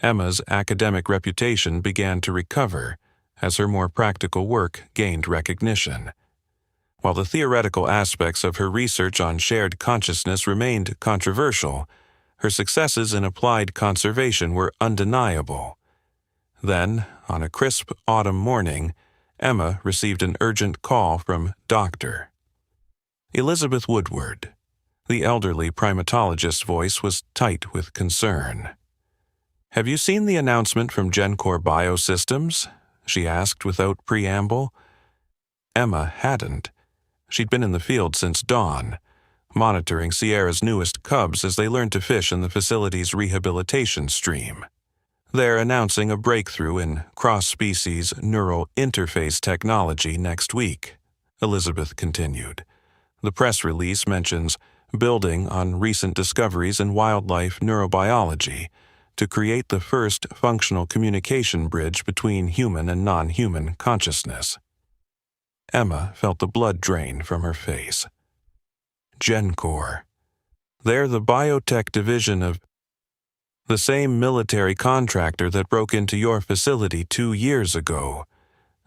Emma's academic reputation began to recover as her more practical work gained recognition. While the theoretical aspects of her research on shared consciousness remained controversial, her successes in applied conservation were undeniable. Then, on a crisp autumn morning, Emma received an urgent call from Dr. Elizabeth Woodward. The elderly primatologist's voice was tight with concern. "Have you seen the announcement from GenCore Biosystems?" she asked without preamble. Emma hadn't. She'd been in the field since dawn, monitoring Sierra's newest cubs as they learned to fish in the facility's rehabilitation stream. They're announcing a breakthrough in cross-species neural interface technology next week, Elizabeth continued. The press release mentions building on recent discoveries in wildlife neurobiology to create the first functional communication bridge between human and non-human consciousness. Emma felt the blood drain from her face. GenCore. They're the biotech division of the same military contractor that broke into your facility 2 years ago,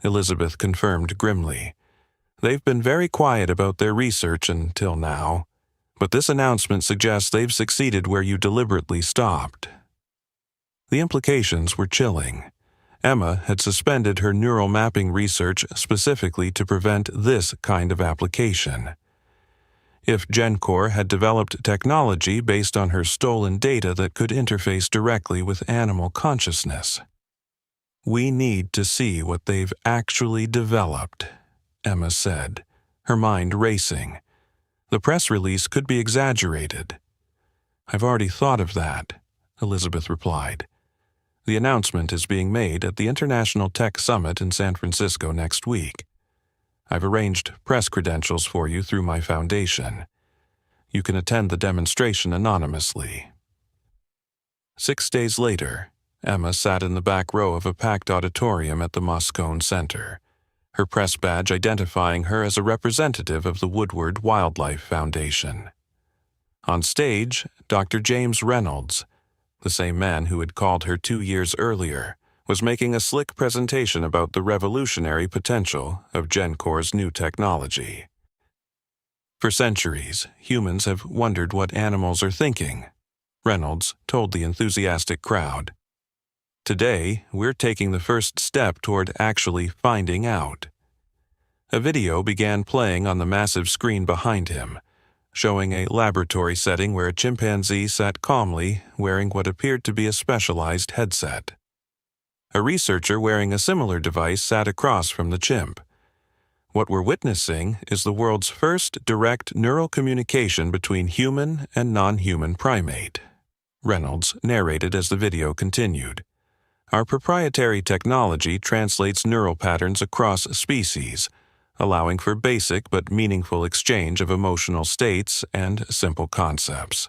Elizabeth confirmed grimly. They've been very quiet about their research until now, but this announcement suggests they've succeeded where you deliberately stopped. The implications were chilling. Emma had suspended her neural mapping research specifically to prevent this kind of application. If GenCore had developed technology based on her stolen data that could interface directly with animal consciousness. "We need to see what they've actually developed," Emma said, her mind racing. The press release could be exaggerated. "I've already thought of that," Elizabeth replied. "The announcement is being made at the International Tech Summit in San Francisco next week. I've arranged press credentials for you through my foundation. You can attend the demonstration anonymously." 6 days later, Emma sat in the back row of a packed auditorium at the Moscone Center, her press badge identifying her as a representative of the Woodward Wildlife Foundation. On stage, Dr. James Reynolds, the same man who had called her 2 years earlier, was making a slick presentation about the revolutionary potential of GenCore's new technology. "For centuries, humans have wondered what animals are thinking," Reynolds told the enthusiastic crowd. "Today, we're taking the first step toward actually finding out." A video began playing on the massive screen behind him, showing a laboratory setting where a chimpanzee sat calmly, wearing what appeared to be a specialized headset. A researcher wearing a similar device sat across from the chimp. "What we're witnessing is the world's first direct neural communication between human and non-human primate," Reynolds narrated as the video continued. "Our proprietary technology translates neural patterns across species, allowing for basic but meaningful exchange of emotional states and simple concepts."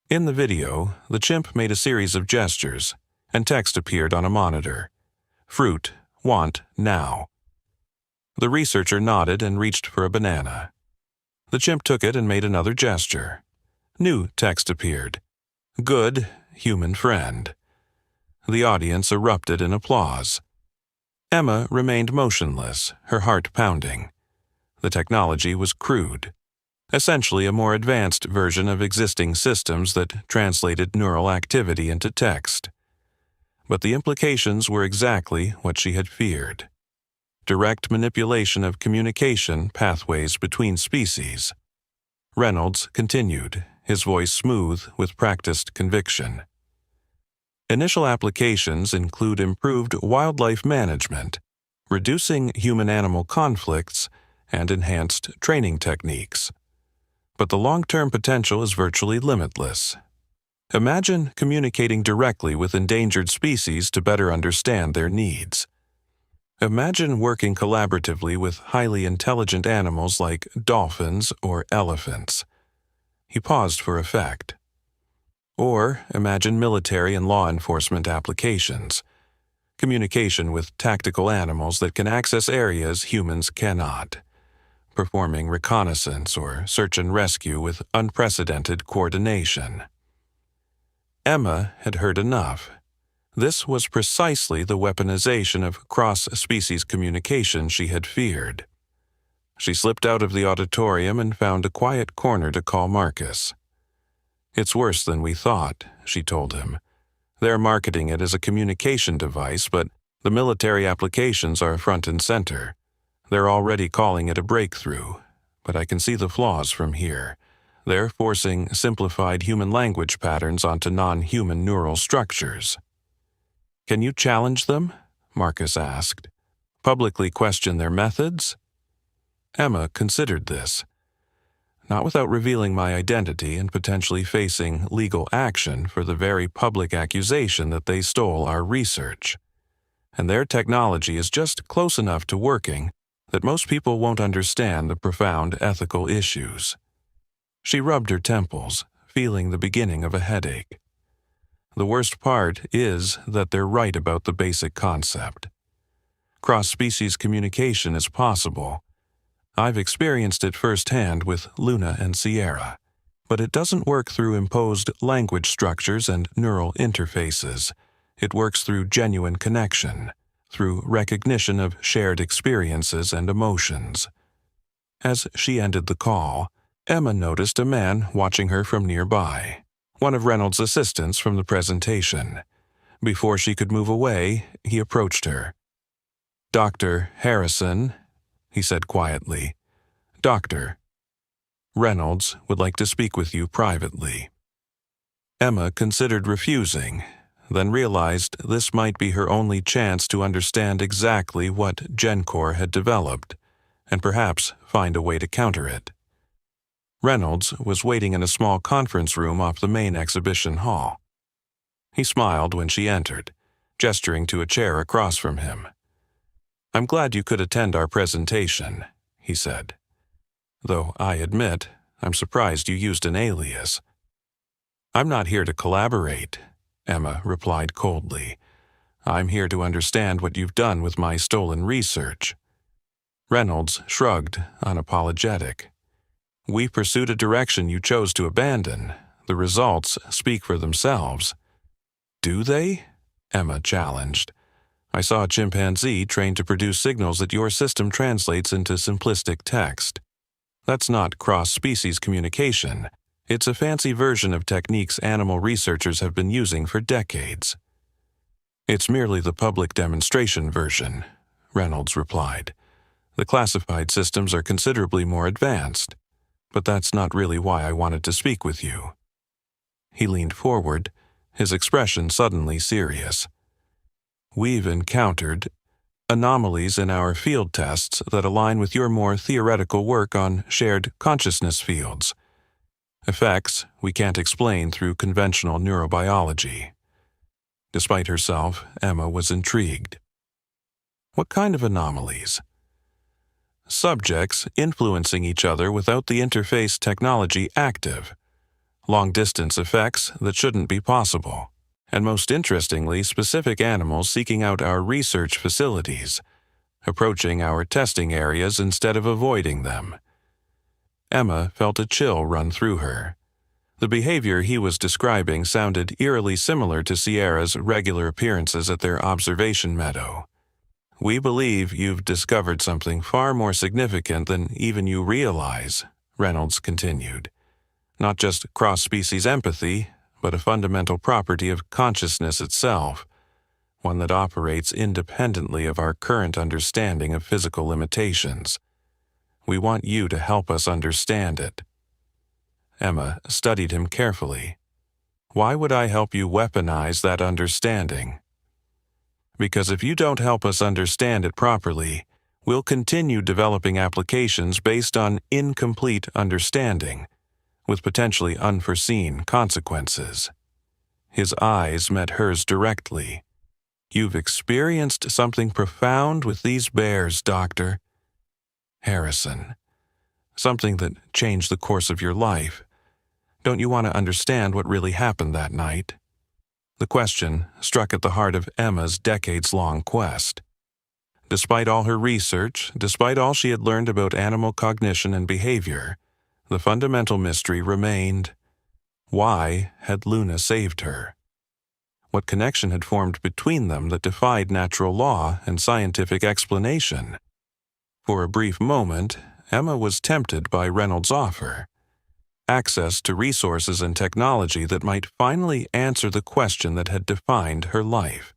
In the video, the chimp made a series of gestures, and text appeared on a monitor. "Fruit, want, now." The researcher nodded and reached for a banana. The chimp took it and made another gesture. New text appeared. "Good, human friend." The audience erupted in applause. Emma remained motionless, her heart pounding. The technology was crude, essentially a more advanced version of existing systems that translated neural activity into text. But the implications were exactly what she had feared. Direct manipulation of communication pathways between species. Reynolds continued, his voice smooth with practiced conviction. Initial applications include improved wildlife management, reducing human-animal conflicts, and enhanced training techniques. But the long-term potential is virtually limitless. Imagine communicating directly with endangered species to better understand their needs. Imagine working collaboratively with highly intelligent animals like dolphins or elephants. He paused for effect. Or imagine military and law enforcement applications. Communication with tactical animals that can access areas humans cannot. performing reconnaissance or search and rescue with unprecedented coordination. Emma had heard enough. This was precisely the weaponization of cross-species communication she had feared. She slipped out of the auditorium and found a quiet corner to call Marcus. "It's worse than we thought," she told him. "They're marketing it as a communication device, but the military applications are front and center. They're already calling it a breakthrough, but I can see the flaws from here. They're forcing simplified human language patterns onto non-human neural structures." "Can you challenge them?" Marcus asked. "Publicly question their methods?" Emma considered this. "Not without revealing my identity and potentially facing legal action for the very public accusation that they stole our research. And their technology is just close enough to working that most people won't understand the profound ethical issues." She rubbed her temples, feeling the beginning of a headache. "The worst part is that they're right about the basic concept. Cross-species communication is possible. I've experienced it firsthand with Luna and Sierra, but it doesn't work through imposed language structures and neural interfaces. It works through genuine connection, through recognition of shared experiences and emotions." As she ended the call, Emma noticed a man watching her from nearby, one of Reynolds' assistants from the presentation. Before she could move away, he approached her. "Dr. Harrison," he said quietly. "Doctor, Reynolds would like to speak with you privately." Emma considered refusing, then realized this might be her only chance to understand exactly what GenCore had developed, and perhaps find a way to counter it. Reynolds was waiting in a small conference room off the main exhibition hall. He smiled when she entered, gesturing to a chair across from him. "I'm glad you could attend our presentation," he said. "Though I admit, I'm surprised you used an alias." "I'm not here to collaborate," Emma replied coldly. "I'm here to understand what you've done with my stolen research." Reynolds shrugged, unapologetic. "We pursued a direction you chose to abandon. The results speak for themselves." "Do they?" Emma challenged. "I saw a chimpanzee trained to produce signals that your system translates into simplistic text. That's not cross-species communication. It's a fancy version of techniques animal researchers have been using for decades." "It's merely the public demonstration version," Reynolds replied. "The classified systems are considerably more advanced. But that's not really why I wanted to speak with you." He leaned forward, his expression suddenly serious. "We've encountered anomalies in our field tests that align with your more theoretical work on shared consciousness fields. Effects we can't explain through conventional neurobiology." Despite herself, Emma was intrigued. "What kind of anomalies?" "Subjects influencing each other without the interface technology active. Long-distance effects that shouldn't be possible. And most interestingly, specific animals seeking out our research facilities, approaching our testing areas instead of avoiding them." Emma felt a chill run through her. The behavior he was describing sounded eerily similar to Sierra's regular appearances at their observation meadow. "We believe you've discovered something far more significant than even you realize," Reynolds continued. "Not just cross-species empathy, but a fundamental property of consciousness itself, one that operates independently of our current understanding of physical limitations. We want you to help us understand it." Emma studied him carefully. "Why would I help you weaponize that understanding?" "Because if you don't help us understand it properly, we'll continue developing applications based on incomplete understanding, with potentially unforeseen consequences." His eyes met hers directly. "You've experienced something profound with these bears, Doctor Harrison. Something that changed the course of your life. Don't you want to understand what really happened that night?" The question struck at the heart of Emma's decades-long quest. Despite all her research, despite all she had learned about animal cognition and behavior, the fundamental mystery remained: why had Luna saved her? What connection had formed between them that defied natural law and scientific explanation? For a brief moment, Emma was tempted by Reynolds' offer: access to resources and technology that might finally answer the question that had defined her life.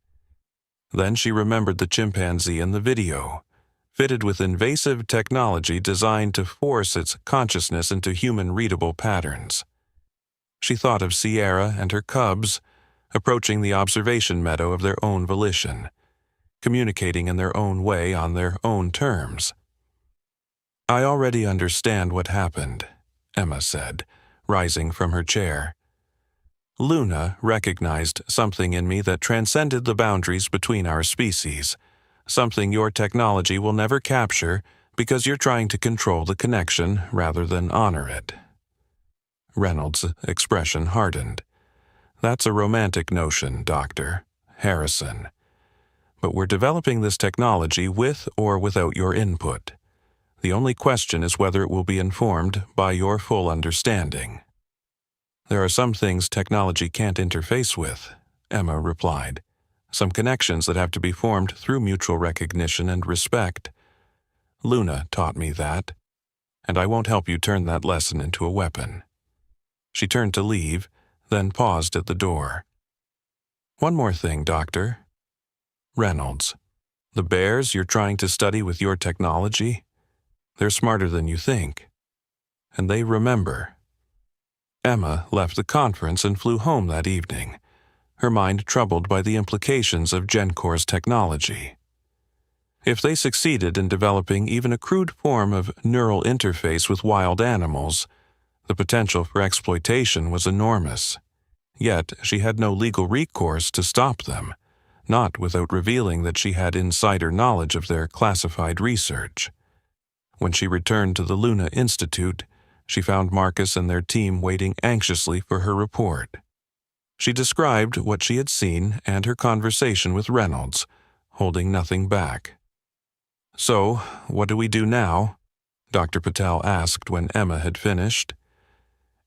Then she remembered the chimpanzee in the video, fitted with invasive technology designed to force its consciousness into human-readable patterns. She thought of Sierra and her cubs, approaching the observation meadow of their own volition, communicating in their own way on their own terms. "I already understand what happened," Emma said, rising from her chair. "Luna recognized something in me that transcended the boundaries between our species, something your technology will never capture because you're trying to control the connection rather than honor it." Reynolds' expression hardened. "That's a romantic notion, Dr. Harrison. But we're developing this technology with or without your input. The only question is whether it will be informed by your full understanding." "There are some things technology can't interface with," Emma replied. "Some connections that have to be formed through mutual recognition and respect. Luna taught me that, and I won't help you turn that lesson into a weapon." She turned to leave, then paused at the door. "One more thing, Doctor." "Reynolds, the bears you're trying to study with your technology, they're smarter than you think. And they remember." Emma left the conference and flew home that evening, her mind troubled by the implications of GenCore's technology. If they succeeded in developing even a crude form of neural interface with wild animals, the potential for exploitation was enormous. Yet she had no legal recourse to stop them, not without revealing that she had insider knowledge of their classified research. When she returned to the Luna Institute, she found Marcus and their team waiting anxiously for her report. She described what she had seen and her conversation with Reynolds, holding nothing back. "So, what do we do now?" Dr. Patel asked when Emma had finished.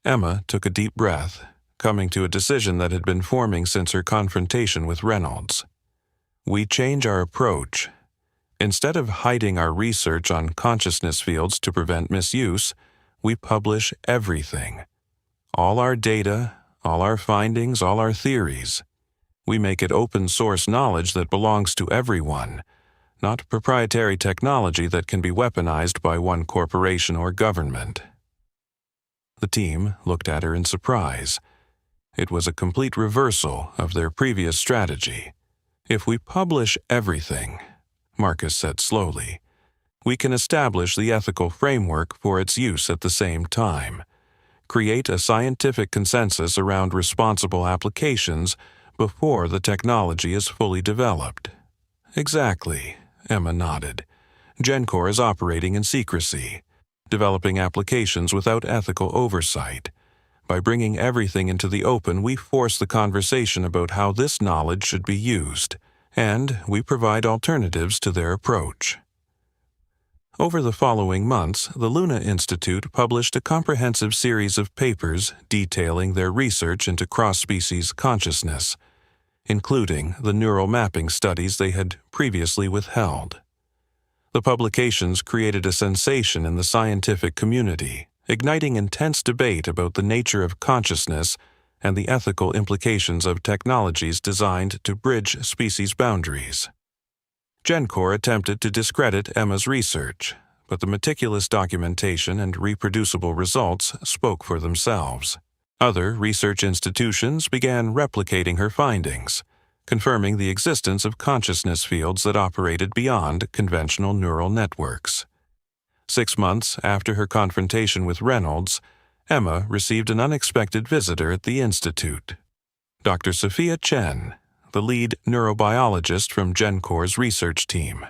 Emma took a deep breath, coming to a decision that had been forming since her confrontation with Reynolds. "We change our approach. Instead of hiding our research on consciousness fields to prevent misuse, we publish everything. All our data, all our findings, all our theories. We make it open-source knowledge that belongs to everyone, not proprietary technology that can be weaponized by one corporation or government." The team looked at her in surprise. It was a complete reversal of their previous strategy. "If we publish everything," Marcus said slowly, "we can establish the ethical framework for its use at the same time, create a scientific consensus around responsible applications before the technology is fully developed." "Exactly," Emma nodded. "GenCore is operating in secrecy, developing applications without ethical oversight. By bringing everything into the open, we force the conversation about how this knowledge should be used, and we provide alternatives to their approach." Over the following months, the Luna Institute published a comprehensive series of papers detailing their research into cross-species consciousness, including the neural mapping studies they had previously withheld. The publications created a sensation in the scientific community, igniting intense debate about the nature of consciousness and the ethical implications of technologies designed to bridge species boundaries. GenCore attempted to discredit Emma's research, but the meticulous documentation and reproducible results spoke for themselves. Other research institutions began replicating her findings, confirming the existence of consciousness fields that operated beyond conventional neural networks. 6 months after her confrontation with Reynolds, Emma received an unexpected visitor at the Institute. Dr. Sophia Chen, the lead neurobiologist from GenCore's research team.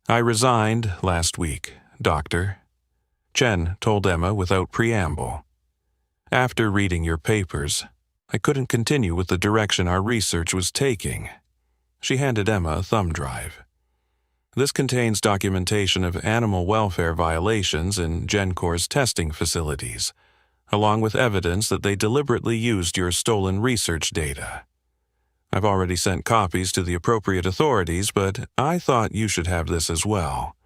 "I resigned last week, Doctor," Chen told Emma without preamble. "After reading your papers, I couldn't continue with the direction our research was taking." She handed Emma a thumb drive. This contains documentation of animal welfare violations in GenCore's testing facilities, along with evidence that they deliberately used your stolen research data. I've already sent copies to the appropriate authorities, but I thought you should have this as well.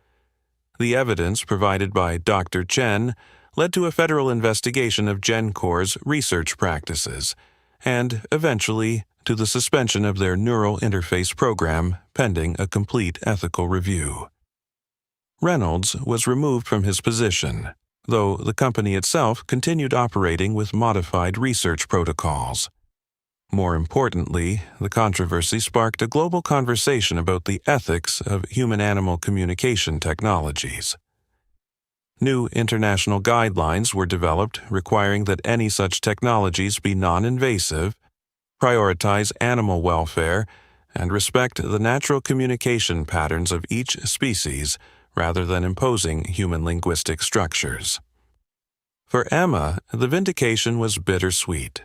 The evidence provided by Dr. Chen led to a federal investigation of GenCore's research practices, and eventually to the suspension of their neural interface program pending a complete ethical review. Reynolds was removed from his position, though the company itself continued operating with modified research protocols. More importantly, the controversy sparked a global conversation about the ethics of human-animal communication technologies. New international guidelines were developed requiring that any such technologies be non-invasive, prioritize animal welfare, and respect the natural communication patterns of each species rather than imposing human linguistic structures. For Emma, the vindication was bittersweet.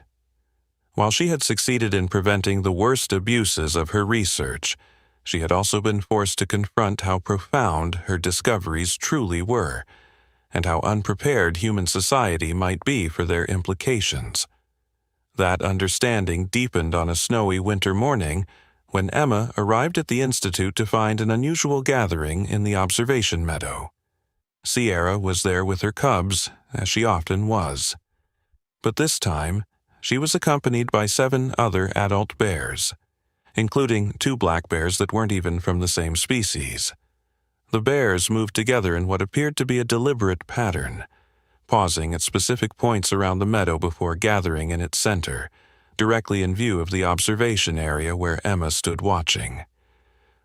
While she had succeeded in preventing the worst abuses of her research, she had also been forced to confront how profound her discoveries truly were, and how unprepared human society might be for their implications. That understanding deepened on a snowy winter morning when Emma arrived at the Institute to find an unusual gathering in the observation meadow. Sierra was there with her cubs, as she often was. But this time, she was accompanied by 7 other adult bears, including 2 black bears that weren't even from the same species. The bears moved together in what appeared to be a deliberate pattern, pausing at specific points around the meadow before gathering in its center, directly in view of the observation area where Emma stood watching.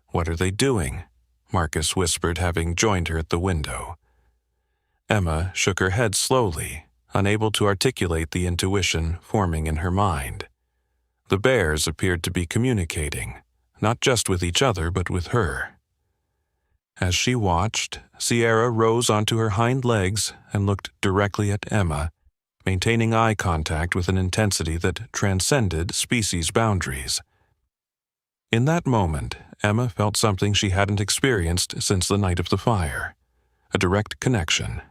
"What are they doing?" Marcus whispered, having joined her at the window. Emma shook her head slowly, unable to articulate the intuition forming in her mind. The bears appeared to be communicating, not just with each other but with her. As she watched, Sierra rose onto her hind legs and looked directly at Emma, maintaining eye contact with an intensity that transcended species boundaries. In that moment, Emma felt something she hadn't experienced since the night of the fire, a direct connection,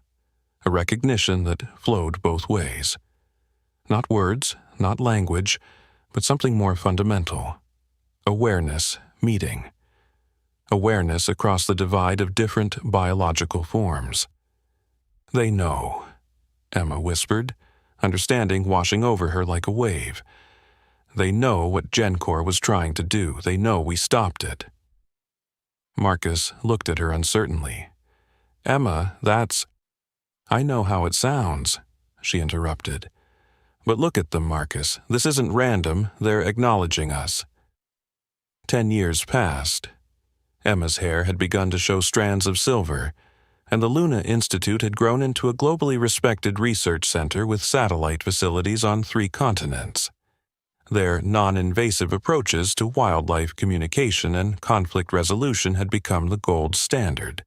a recognition that flowed both ways. Not words, not language, but something more fundamental. Awareness meeting. Awareness across the divide of different biological forms. "They know," Emma whispered, understanding washing over her like a wave. "They know what GenCore was trying to do. They know we stopped it." Marcus looked at her uncertainly. "Emma, that's—" "I know how it sounds," she interrupted. "But look at them, Marcus. This isn't random. They're acknowledging us." 10 years passed. Emma's hair had begun to show strands of silver, and the Luna Institute had grown into a globally respected research center with satellite facilities on 3 continents. Their non-invasive approaches to wildlife communication and conflict resolution had become the gold standard,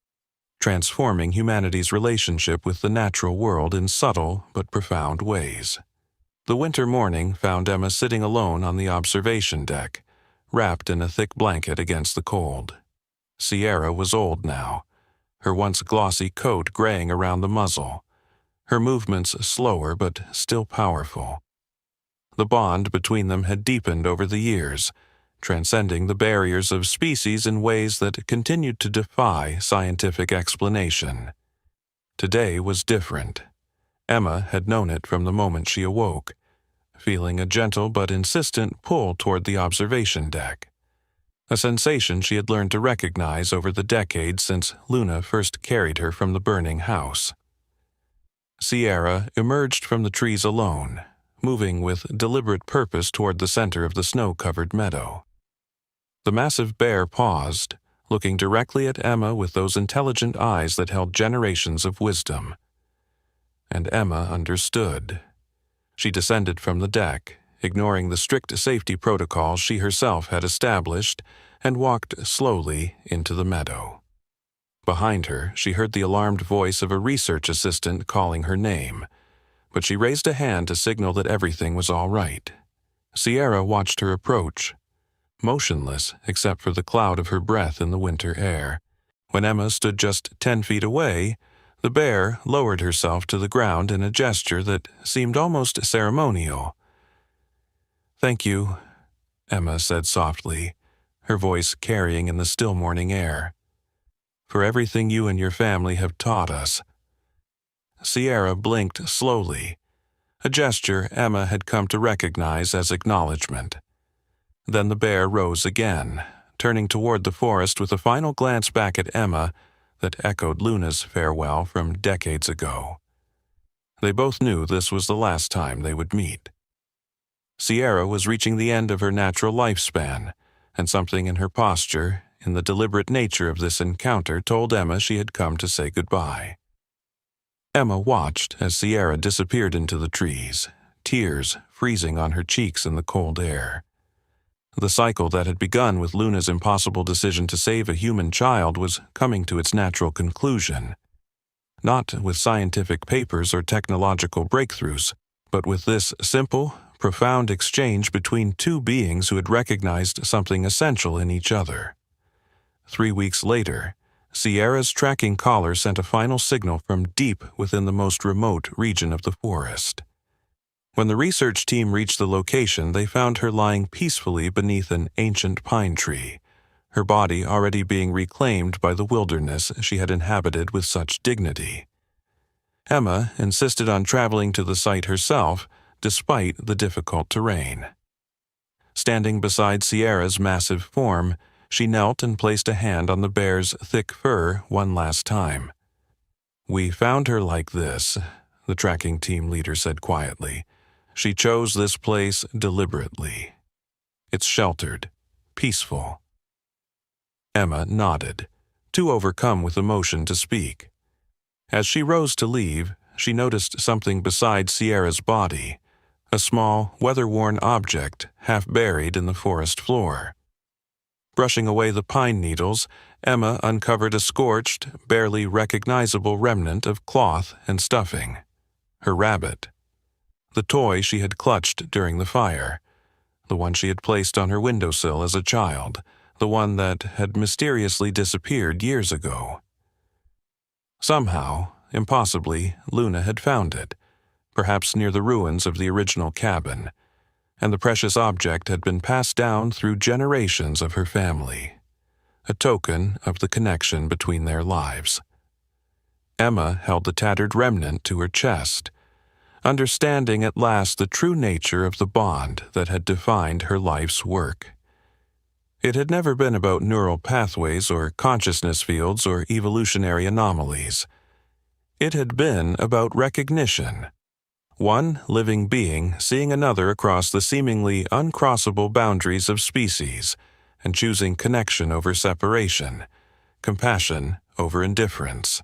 transforming humanity's relationship with the natural world in subtle but profound ways. The winter morning found Emma sitting alone on the observation deck, wrapped in a thick blanket against the cold. Sierra was old now, her once glossy coat graying around the muzzle, her movements slower but still powerful. The bond between them had deepened over the years, transcending the barriers of species in ways that continued to defy scientific explanation. Today was different. Emma had known it from the moment she awoke, feeling a gentle but insistent pull toward the observation deck, a sensation she had learned to recognize over the decades since Luna first carried her from the burning house. Sierra emerged from the trees alone, moving with deliberate purpose toward the center of the snow-covered meadow. The massive bear paused, looking directly at Emma with those intelligent eyes that held generations of wisdom. And Emma understood. She descended from the deck, ignoring the strict safety protocols she herself had established, and walked slowly into the meadow. Behind her, she heard the alarmed voice of a research assistant calling her name, but she raised a hand to signal that everything was all right. Sierra watched her approach, motionless except for the cloud of her breath in the winter air, When Emma stood just 10 feet away, the bear lowered herself to the ground in a gesture that seemed almost ceremonial. "Thank you," Emma said softly, her voice carrying in the still morning air, "for everything you and your family have taught us." Sierra blinked slowly, a gesture Emma had come to recognize as acknowledgement. Then the bear rose again, turning toward the forest with a final glance back at Emma that echoed Luna's farewell from decades ago. They both knew this was the last time they would meet. Sierra was reaching the end of her natural lifespan, and something in her posture, in the deliberate nature of this encounter, told Emma she had come to say goodbye. Emma watched as Sierra disappeared into the trees, tears freezing on her cheeks in the cold air. The cycle that had begun with Luna's impossible decision to save a human child was coming to its natural conclusion. Not with scientific papers or technological breakthroughs, but with this simple, profound exchange between two beings who had recognized something essential in each other. 3 weeks later, Sierra's tracking collar sent a final signal from deep within the most remote region of the forest. When the research team reached the location, they found her lying peacefully beneath an ancient pine tree, her body already being reclaimed by the wilderness she had inhabited with such dignity. Emma insisted on traveling to the site herself, despite the difficult terrain. Standing beside Sierra's massive form, she knelt and placed a hand on the bear's thick fur one last time. "We found her like this," the tracking team leader said quietly. "She chose this place deliberately. It's sheltered, peaceful." Emma nodded, too overcome with emotion to speak. As she rose to leave, she noticed something beside Sierra's body, a small, weather-worn object half buried in the forest floor. Brushing away the pine needles, Emma uncovered a scorched, barely recognizable remnant of cloth and stuffing. Her rabbit. The toy she had clutched during the fire. The one she had placed on her windowsill as a child. The one that had mysteriously disappeared years ago. Somehow, impossibly, Luna had found it, perhaps near the ruins of the original cabin, and the precious object had been passed down through generations of her family, a token of the connection between their lives. Emma held the tattered remnant to her chest, understanding at last the true nature of the bond that had defined her life's work. It had never been about neural pathways or consciousness fields or evolutionary anomalies. It had been about recognition. One living being seeing another across the seemingly uncrossable boundaries of species and choosing connection over separation, compassion over indifference.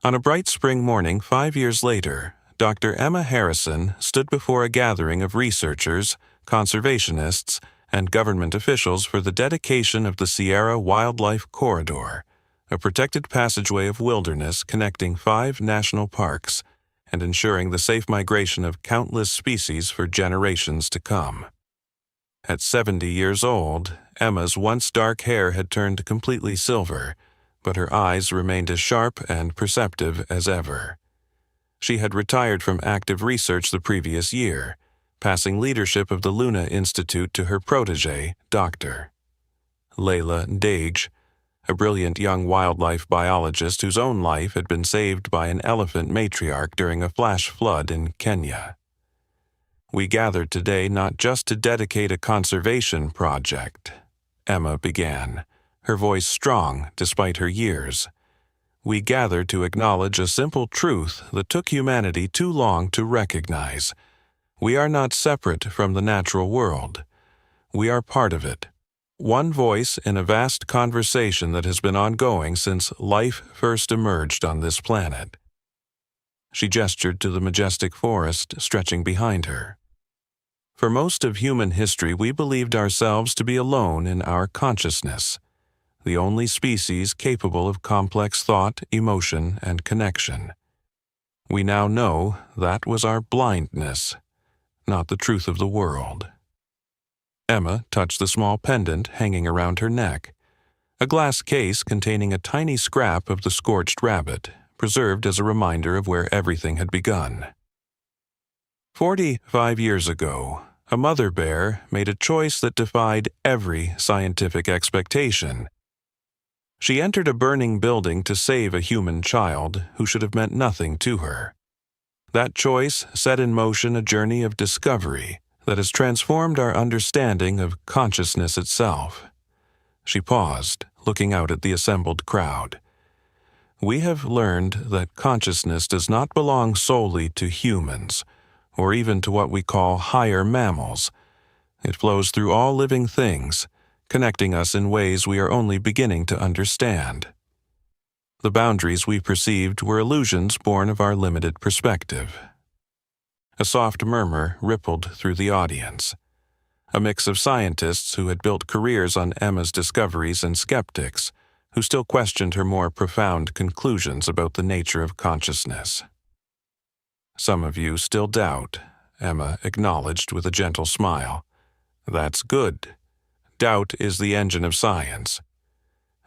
On a bright spring morning 5 years later, Dr. Emma Harrison stood before a gathering of researchers, conservationists, and government officials for the dedication of the Sierra Wildlife Corridor, a protected passageway of wilderness connecting 5 national parks and ensuring the safe migration of countless species for generations to come. At 70 years old, Emma's once dark hair had turned completely silver, but her eyes remained as sharp and perceptive as ever. She had retired from active research the previous year, passing leadership of the Luna Institute to her protege, Dr. Layla Dage, a brilliant young wildlife biologist whose own life had been saved by an elephant matriarch during a flash flood in Kenya. "We gathered today not just to dedicate a conservation project," Emma began, her voice strong despite her years. "We gathered to acknowledge a simple truth that took humanity too long to recognize. We are not separate from the natural world. We are part of it. One voice in a vast conversation that has been ongoing since life first emerged on this planet." She gestured to the majestic forest stretching behind her. "For most of human history, we believed ourselves to be alone in our consciousness, the only species capable of complex thought, emotion, and connection. We now know that was our blindness, not the truth of the world." Emma touched the small pendant hanging around her neck, a glass case containing a tiny scrap of the scorched rabbit, preserved as a reminder of where everything had begun. 45 years ago, a mother bear made a choice that defied every scientific expectation. She entered a burning building to save a human child who should have meant nothing to her. That choice set in motion a journey of discovery that has transformed our understanding of consciousness itself. She paused, looking out at the assembled crowd. We have learned that consciousness does not belong solely to humans, or even to what we call higher mammals. It flows through all living things, connecting us in ways we are only beginning to understand. The boundaries we perceived were illusions born of our limited perspective. A soft murmur rippled through the audience. A mix of scientists who had built careers on Emma's discoveries and skeptics who still questioned her more profound conclusions about the nature of consciousness. Some of you still doubt, Emma acknowledged with a gentle smile. That's good. Doubt is the engine of science.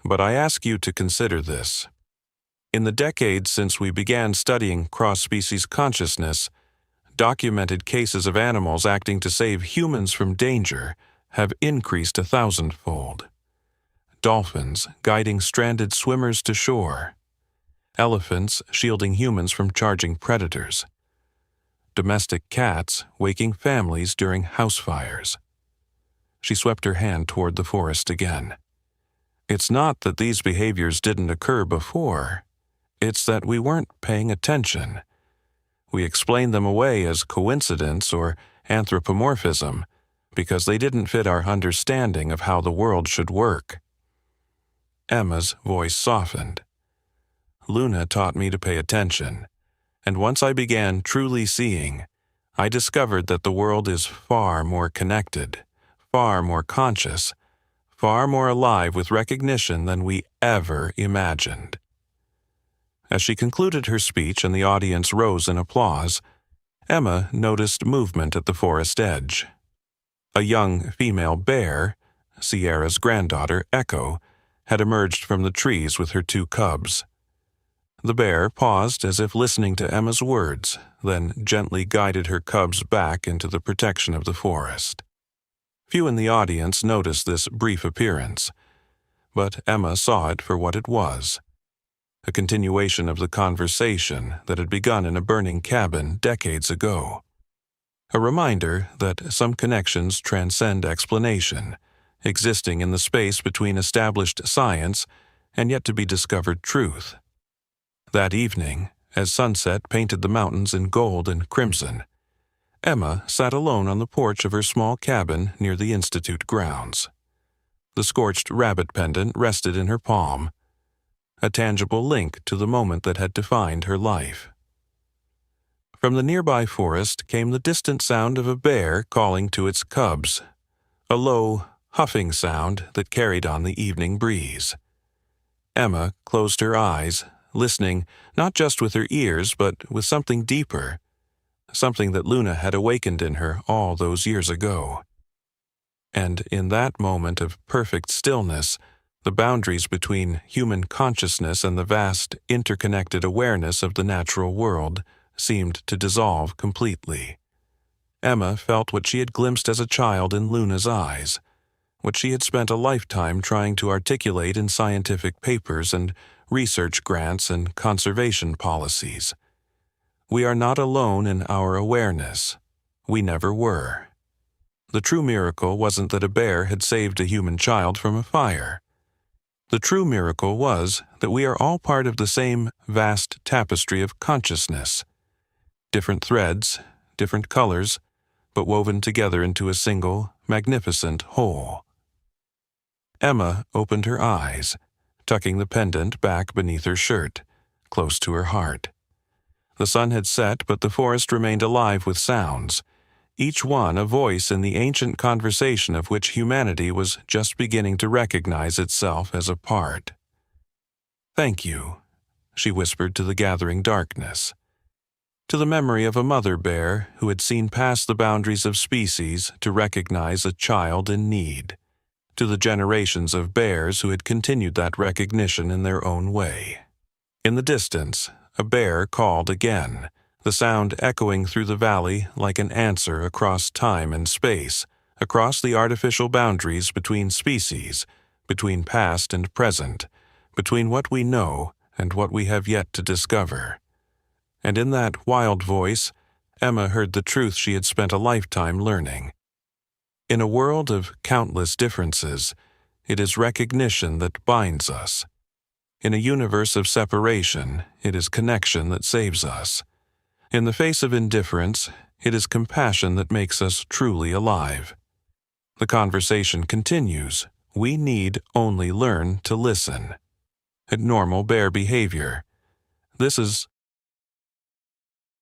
But I ask you to consider this. In the decades since we began studying cross-species consciousness, documented cases of animals acting to save humans from danger have increased 1,000-fold. Dolphins guiding stranded swimmers to shore. Elephants shielding humans from charging predators. Domestic cats waking families during house fires. She swept her hand toward the forest again. It's not that these behaviors didn't occur before. It's that we weren't paying attention. We explained them away as coincidence or anthropomorphism because they didn't fit our understanding of how the world should work. Emma's voice softened. Luna taught me to pay attention, and once I began truly seeing, I discovered that the world is far more connected, far more conscious, far more alive with recognition than we ever imagined. As she concluded her speech and the audience rose in applause, Emma noticed movement at the forest edge. A young female bear, Sierra's granddaughter, Echo, had emerged from the trees with her 2 cubs. The bear paused as if listening to Emma's words, then gently guided her cubs back into the protection of the forest. Few in the audience noticed this brief appearance, but Emma saw it for what it was. A continuation of the conversation that had begun in a burning cabin decades ago. A reminder that some connections transcend explanation, existing in the space between established science and yet to be discovered truth. That evening, as sunset painted the mountains in gold and crimson, Emma sat alone on the porch of her small cabin near the Institute grounds. The scorched rabbit pendant rested in her palm, a tangible link to the moment that had defined her life. From the nearby forest came the distant sound of a bear calling to its cubs, a low, huffing sound that carried on the evening breeze. Emma closed her eyes, listening not just with her ears but with something deeper, something that Luna had awakened in her all those years ago. And in that moment of perfect stillness, the boundaries between human consciousness and the vast, interconnected awareness of the natural world seemed to dissolve completely. Emma felt what she had glimpsed as a child in Luna's eyes, what she had spent a lifetime trying to articulate in scientific papers and research grants and conservation policies. We are not alone in our awareness. We never were. The true miracle wasn't that a bear had saved a human child from a fire. The true miracle was that we are all part of the same vast tapestry of consciousness. Different threads, different colors, but woven together into a single, magnificent whole. Emma opened her eyes, tucking the pendant back beneath her shirt, close to her heart. The sun had set, but the forest remained alive with sounds, each one a voice in the ancient conversation of which humanity was just beginning to recognize itself as a part. "Thank you," she whispered to the gathering darkness. To the memory of a mother bear who had seen past the boundaries of species to recognize a child in need. to the generations of bears who had continued that recognition in their own way. In the distance, a bear called again, the sound echoing through the valley like an answer across time and space, across the artificial boundaries between species, between past and present, between what we know and what we have yet to discover. And in that wild voice, Emma heard the truth she had spent a lifetime learning. In a world of countless differences, it is recognition that binds us. In a universe of separation, it is connection that saves us. In the face of indifference, it is compassion that makes us truly alive. The conversation continues. We need only learn to listen. At normal bear behavior. This is